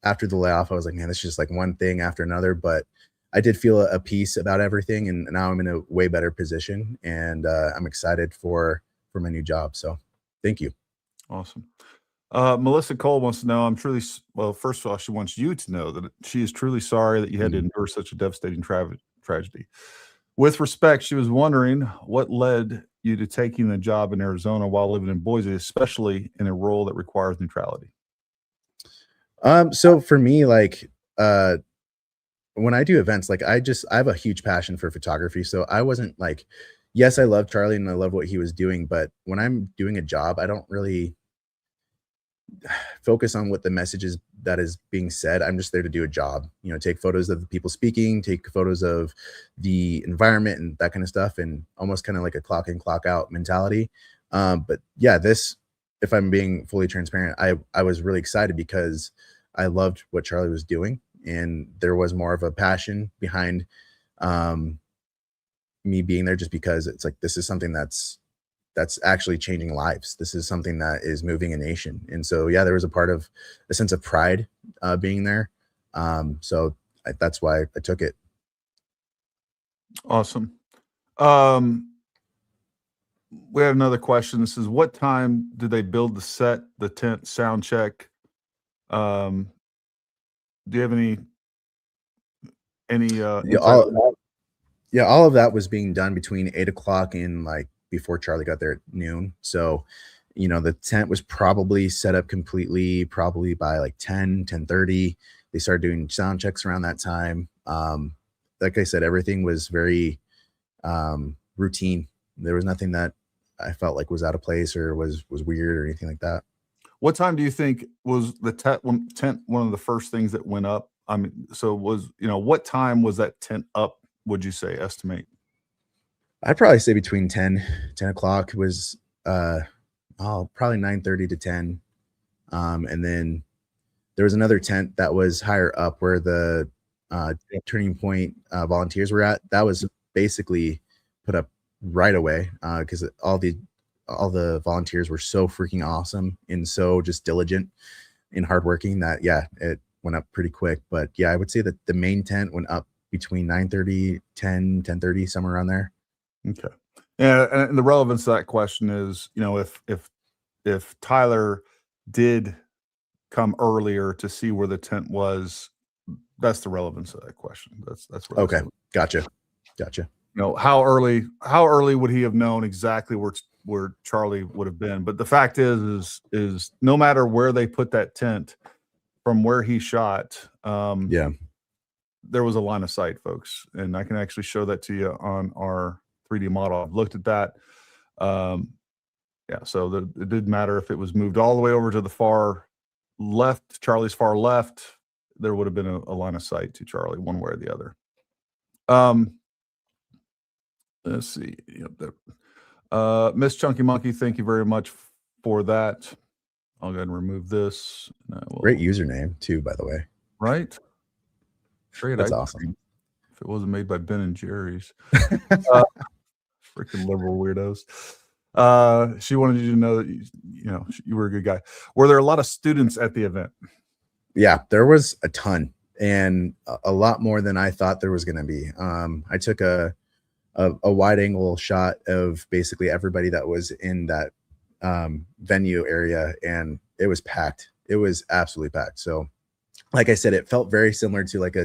Speaker 2: after the layoff, I was like, man, it's just like one thing after another. But I did feel a peace about everything, and now I'm in a way better position, and I'm excited for my new job. So thank you.
Speaker 1: Awesome. Melissa Cole wants to know, first of all, she wants you to know that she is truly sorry that you had to endure such a devastating tragedy. With respect, she was wondering what led you to taking the job in Arizona while living in Boise, especially in a role that requires neutrality.
Speaker 2: So for me, like, when I do events, like I have a huge passion for photography. So I wasn't like, yes, I love Charlie and I love what he was doing, but when I'm doing a job, I don't really focus on what the message is that is being said. I'm just there to do a job, you know, take photos of the people speaking, take photos of the environment and that kind of stuff, and almost kind of like a clock in, clock out mentality. But yeah, this, if I'm being fully transparent, I was really excited because I loved what Charlie was doing, and there was more of a passion behind me being there, just because it's like, this is something that's actually changing lives. This is something that is moving a nation. And so, yeah, there was a sense of pride being there. So that's why I took it.
Speaker 1: Awesome. We had another question. This is, what time did they build the set, the tent, sound check? Do you have any
Speaker 2: all of that was being done between 8 o'clock and like before Charlie got there at noon. So, you know, the tent was probably set up completely probably by like 10:30. They started doing sound checks around that time. Like I said, everything was very routine. There was nothing that I felt like was out of place or was weird or anything like that.
Speaker 1: What time do you think was the tent one of the first things that went up? I mean, so was, you know, what time was that tent up, would you say, estimate?
Speaker 2: I'd probably say between 10 o'clock was probably 9:30 to 10. And then there was another tent that was higher up where the Turning Point volunteers were at. That was basically put up right away because all the volunteers were so freaking awesome and so just diligent and hardworking that, yeah, it went up pretty quick. But yeah, I would say that the main tent went up between 9:30, 10:30, somewhere around there.
Speaker 1: Okay. Yeah, and the relevance of that question is, you know, if Tyler did come earlier to see where the tent was, that's the relevance of that question. That's what
Speaker 2: okay. Gotcha.
Speaker 1: You know, how early would he have known exactly where Charlie would have been? But the fact is no matter where they put that tent from where he shot, there was a line of sight, folks. And I can actually show that to you on our 3D model. I've looked at that. Yeah, so it didn't matter if it was moved all the way over to the far left, Charlie's far left, there would have been a line of sight to Charlie one way or the other. Let's see. Miss Chunky Monkey, thank you very much for that. I'll go ahead and remove this.
Speaker 2: Great username too, by the way.
Speaker 1: Right? Great.
Speaker 2: That's awesome.
Speaker 1: If it wasn't made by Ben and Jerry's. Freaking liberal weirdos. She wanted you to know that you were a good guy. Were there a lot of students at the event?
Speaker 2: Yeah, there was a ton, and a lot more than I thought there was going to be. I took a wide angle shot of basically everybody that was in that venue area, and it was packed. It was absolutely packed. So, like I said, it felt very similar to like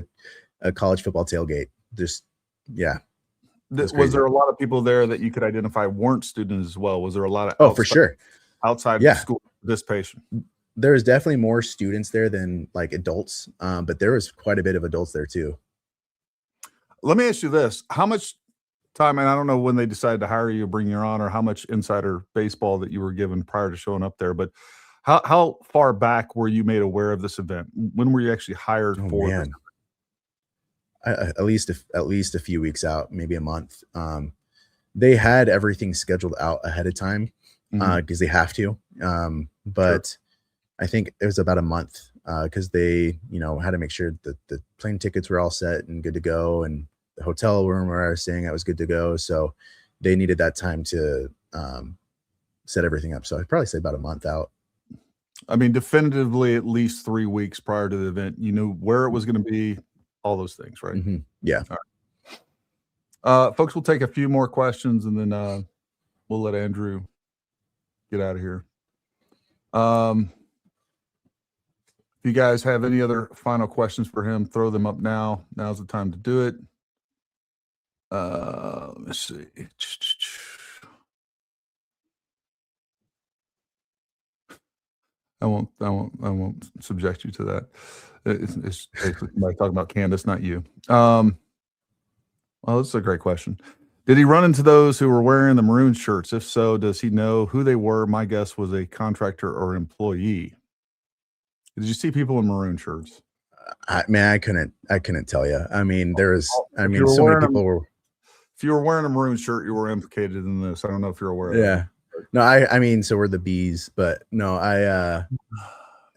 Speaker 2: a college football tailgate. Just, yeah.
Speaker 1: Was there a lot of people there that you could identify weren't students as well? Was there a lot of
Speaker 2: for sure
Speaker 1: outside of school participation?
Speaker 2: There was definitely more students there than like adults, but there was quite a bit of adults there too.
Speaker 1: Let me ask you this: how much time, and I don't know when they decided to hire you or bring you on, or how much insider baseball that you were given prior to showing up there, but how far back were you made aware of this event? When were you actually hired for this?
Speaker 2: At least a few weeks out, maybe a month. They had everything scheduled out ahead of time because they have to. But sure. I think it was about a month because they, had to make sure that the plane tickets were all set and good to go, and the hotel room where I was staying at was good to go. So they needed that time to set everything up. So I'd probably say about a month out.
Speaker 1: I mean, definitively at least 3 weeks prior to the event, you knew where it was going to be. All those things, right?
Speaker 2: Mm-hmm. Yeah.
Speaker 1: All right. Folks, we'll take a few more questions and then we'll let Andrew get out of here. If you guys have any other final questions for him, throw them up now. Now's the time to do it. Let's see. I won't subject you to that. It's basically somebody talking about Candace, not you. Well, this is a great question. Did he run into those who were wearing the maroon shirts? If so, does he know who they were? My guess was a contractor or employee. Did you see people in maroon shirts?
Speaker 2: I couldn't tell you. I mean, there was, I
Speaker 1: If
Speaker 2: mean,
Speaker 1: you were
Speaker 2: so many
Speaker 1: wearing
Speaker 2: people were,
Speaker 1: if you were wearing a maroon shirt, you were implicated in this. I don't know if you're aware of that.
Speaker 2: yeah. No, I mean, so were the bees, but no,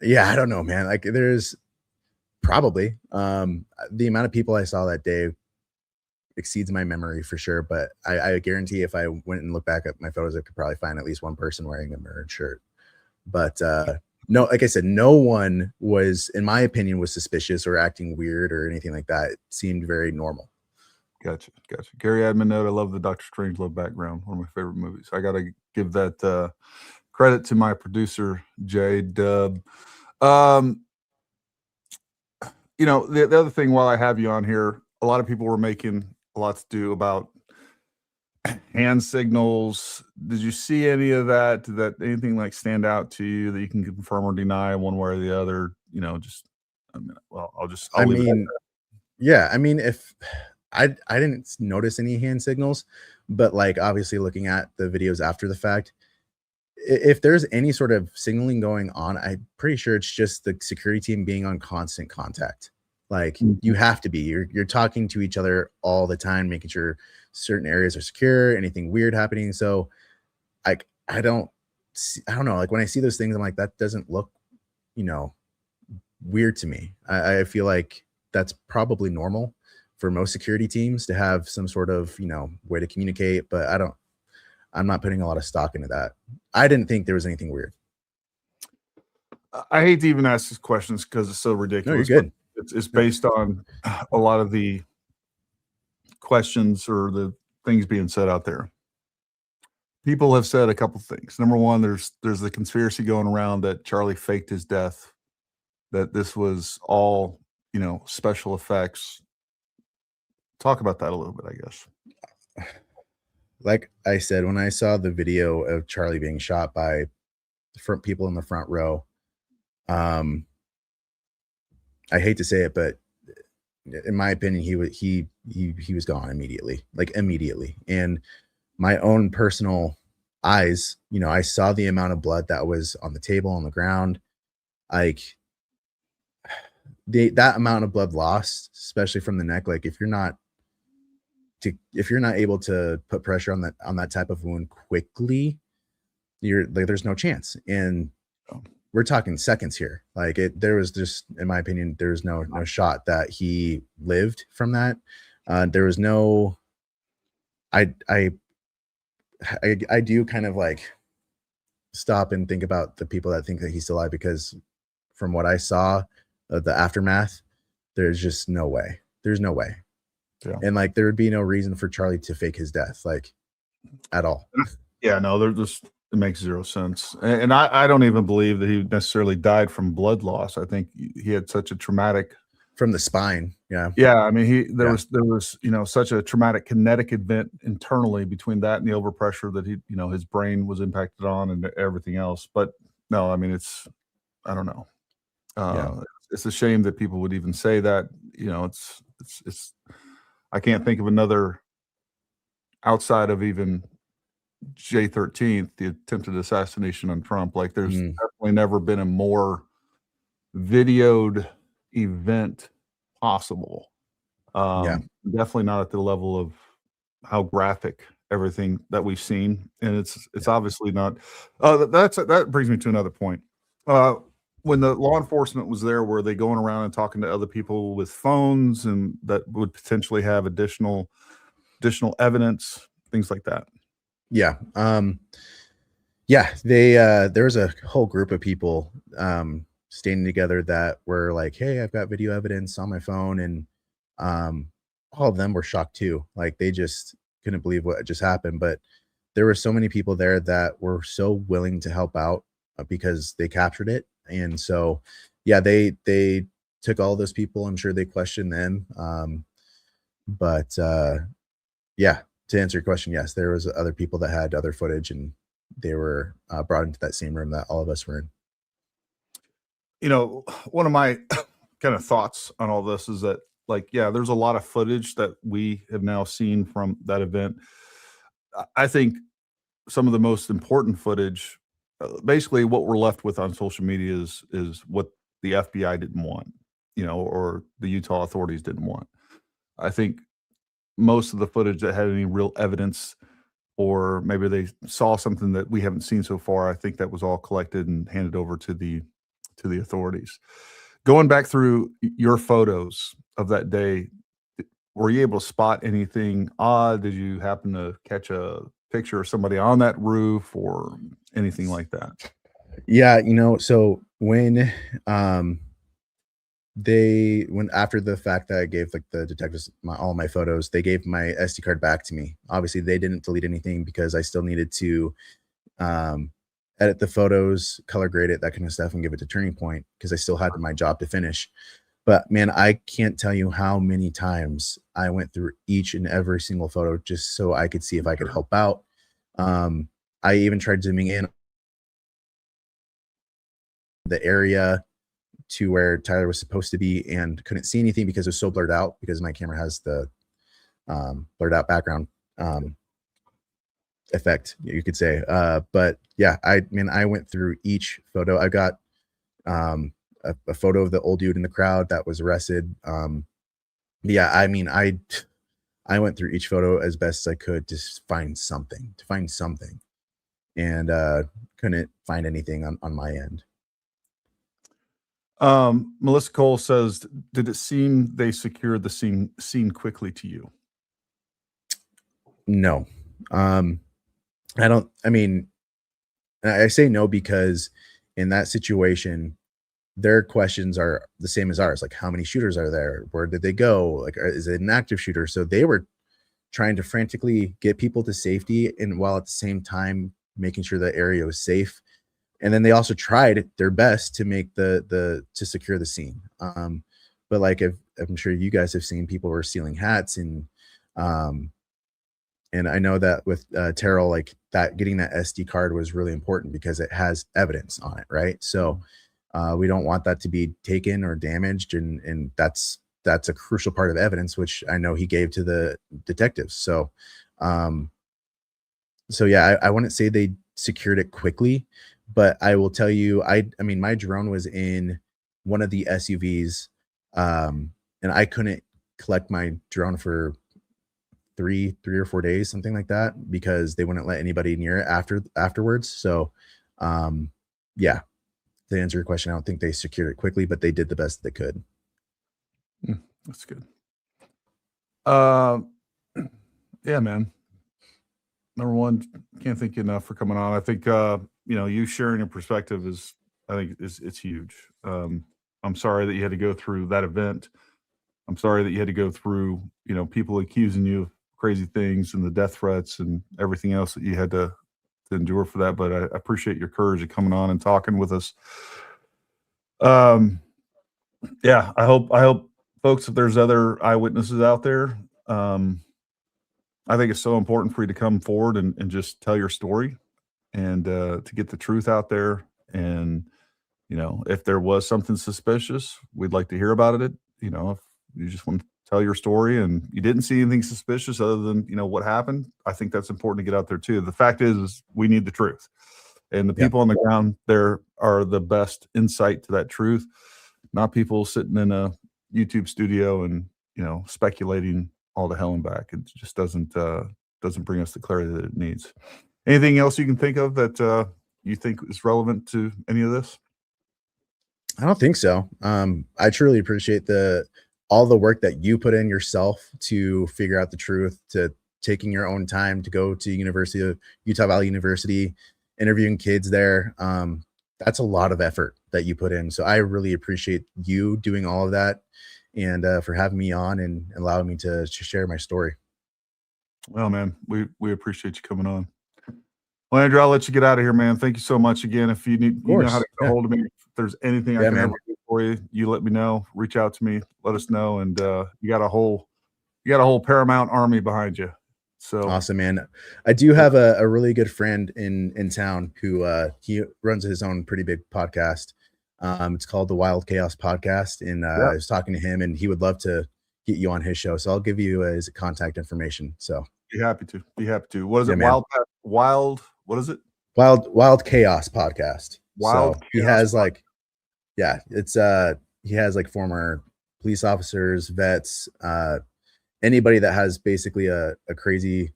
Speaker 2: yeah, I don't know, man. Like there's probably, the amount of people I saw that day exceeds my memory for sure. But I guarantee if I went and looked back at my photos, I could probably find at least one person wearing a maroon shirt. But, no, like I said, no one was, in my opinion, was suspicious or acting weird or anything like that. It seemed very normal.
Speaker 1: Gotcha. Gary Admin note, I love the Dr. Strangelove background. One of my favorite movies. I got to give that credit to my producer, J Dub. You know, the other thing while I have you on here, a lot of people were making a lot to do about hand signals. Did you see any of that? Did that anything like stand out to you that you can confirm or deny one way or the other? You know, just, I mean, well, I'll leave it at that.
Speaker 2: Yeah, I mean, if I didn't notice any hand signals, but like obviously looking at the videos after the fact, if there's any sort of signaling going on, I'm pretty sure it's just the security team being on constant contact. Like you have to be, you're talking to each other all the time, making sure certain areas are secure, anything weird happening. So I don't know. Like when I see those things, I'm like, that doesn't look, you know, weird to me. I feel like that's probably normal for most security teams to have some sort of, you know, way to communicate, but I'm not putting a lot of stock into that. I didn't think there was anything weird.
Speaker 1: I hate to even ask these questions because it's so ridiculous.
Speaker 2: No, you're good.
Speaker 1: It's based on a lot of the questions or the things being said out there. People have said a couple things. Number one, there's the conspiracy going around that Charlie faked his death, that this was all, you know, special effects. Talk about that a little bit, I guess.
Speaker 2: Like I said, when I saw the video of Charlie being shot by the front people in the front row, I hate to say it, but in my opinion, he was gone immediately, like immediately. And my own personal eyes, you know, I saw the amount of blood that was on the table, on the ground. Like that amount of blood lost, especially from the neck. Like if you're not able to put pressure on that type of wound quickly, you're like, there's no chance. And we're talking seconds here. Like there was just, in my opinion, there was no shot that he lived from that. There was no, I do kind of like stop and think about the people that think that he's still alive, because from what I saw of the aftermath, there's just no way. There's no way. Yeah. And like, there would be no reason for Charlie to fake his death, like at all.
Speaker 1: Yeah, no, it makes zero sense. And I don't even believe that he necessarily died from blood loss. I think he had such a traumatic
Speaker 2: from the spine. Yeah.
Speaker 1: Yeah. I mean, there was, you know, such a traumatic kinetic event internally between that and the overpressure that he, you know, his brain was impacted on and everything else. But no, I mean, I don't know. It's a shame that people would even say that. You know, it's I can't think of another outside of even J13th, the attempted assassination on Trump. Like there's definitely never been a more videoed event possible. Definitely not at the level of how graphic everything that we've seen. And it's obviously not, that brings me to another point. When the law enforcement was there, were they going around and talking to other people with phones and that would potentially have additional evidence, things like that?
Speaker 2: Yeah. They there was a whole group of people standing together that were like, hey, I've got video evidence on my phone. And all of them were shocked too. Like they just couldn't believe what just happened. But there were so many people there that were so willing to help out because they captured it. And so, yeah, they took all those people. I'm sure they questioned them. Yeah, to answer your question, yes, there was other people that had other footage and they were brought into that same room that all of us were in.
Speaker 1: You know, one of my kind of thoughts on all this is that, like, yeah, there's a lot of footage that we have now seen from that event. I think some of the most important footage, basically what we're left with on social media is what the FBI didn't want, or the Utah authorities didn't want. I think most of the footage that had any real evidence, or maybe they saw something that we haven't seen so far, I think that was all collected and handed over to the authorities. Going back through your photos of that day, were you able to spot anything odd? Did you happen to catch a picture of somebody on that roof or anything like that?
Speaker 2: Yeah, so when after the fact that I gave like the detectives all my photos, they gave my SD card back to me. Obviously they didn't delete anything because I still needed to edit the photos, color grade it, that kind of stuff, and give it to Turning Point because I still had my job to finish. But man, I can't tell you how many times I went through each and every single photo just so I could see if I could help out. I even tried zooming in the area to where Tyler was supposed to be and couldn't see anything because it was so blurred out, because my camera has the blurred out background effect, you could say. But yeah, I went through each photo. I got a photo of the old dude in the crowd that was arrested. Yeah, I went through each photo as best as I could to find something, and couldn't find anything on my end.
Speaker 1: Melissa Cole says, did it seem they secured the scene quickly to you?
Speaker 2: No. I say no because in that situation, their questions are the same as ours. Like, how many shooters are there? Where did they go? Like, is it an active shooter? So they were trying to frantically get people to safety, and while at the same time making sure the area was safe. And then they also tried their best to make to secure the scene. But like, I'm sure you guys have seen, people were stealing hats, and I know that with Terrell, like that, getting that SD card was really important because it has evidence on it, right? So we don't want that to be taken or damaged, and that's a crucial part of evidence, which I know he gave to the detectives. So yeah, I wouldn't say they secured it quickly, but I will tell you, I mean, my drone was in one of the SUVs, and I couldn't collect my drone for three or 4 days, something like that, because they wouldn't let anybody near it afterwards. So yeah, to answer your question, I don't think they secured it quickly, but they did the best they could.
Speaker 1: That's good. Yeah, man. Number one, can't thank you enough for coming on. I think you sharing your perspective it's huge. I'm sorry that you had to go through that event. I'm sorry that you had to go through, people accusing you of crazy things and the death threats and everything else that you had to endure for that. But I appreciate your courage of coming on and talking with us. Yeah, I hope folks, if there's other eyewitnesses out there, I think it's so important for you to come forward and just tell your story, and to get the truth out there. And, if there was something suspicious, we'd like to hear about it. If you just want to tell your story and you didn't see anything suspicious other than, what happened, I think that's important to get out there too. The fact is we need the truth, and the people on the ground there are the best insight to that truth, not people sitting in a YouTube studio and, speculating all the hell and back. It just doesn't bring us the clarity that it needs. Anything else you can think of that you think is relevant to any of this?
Speaker 2: I don't think so. I truly appreciate all the work that you put in yourself to figure out the truth, to taking your own time to go to Utah Valley University, interviewing kids there. That's a lot of effort that you put in. So I really appreciate you doing all of that, and for having me on and allowing me to share my story.
Speaker 1: Well, man, we appreciate you coming on. Well, Andrew, I'll let you get out of here, man. Thank you so much again. If you need, you know how to get a hold of me. If there's anything I can ever do for you, you let me know. Reach out to me. Let us know. And you got a whole Paramount army behind you. So
Speaker 2: awesome, man. I do have a really good friend in town who he runs his own pretty big podcast. It's called the Wild Chaos Podcast, and I was talking to him, and he would love to get you on his show. So I'll give you his contact information. So
Speaker 1: be happy to. What is it? Wild. What is it?
Speaker 2: Wild Chaos Podcast.
Speaker 1: Wild.
Speaker 2: So he has like Yeah, it's he has like former police officers, vets, anybody that has basically a crazy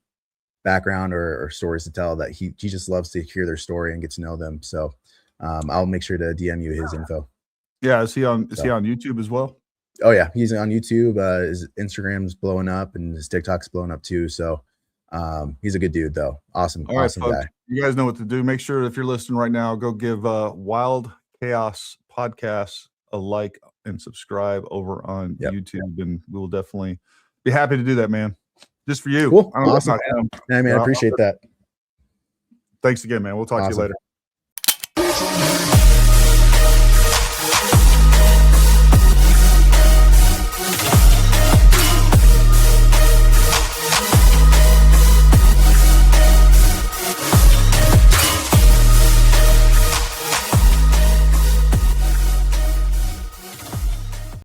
Speaker 2: background or stories to tell, that he just loves to hear their story and get to know them. So I'll make sure to DM you his info.
Speaker 1: Yeah, is he on YouTube as well?
Speaker 2: Oh yeah, he's on YouTube. His Instagram's blowing up and his TikTok's blowing up too. So he's a good dude though. Awesome,
Speaker 1: All right,
Speaker 2: awesome
Speaker 1: folks,
Speaker 2: guy.
Speaker 1: you guys know what to do. Make sure if you're listening right now, go give Wild Chaos Podcast a like and subscribe over on YouTube, and we will definitely be happy to do that, man. Just for you.
Speaker 2: Cool.
Speaker 1: I don't
Speaker 2: Awesome.
Speaker 1: know about him.
Speaker 2: Yeah, man, I appreciate that.
Speaker 1: Thanks again, man. We'll talk to you later.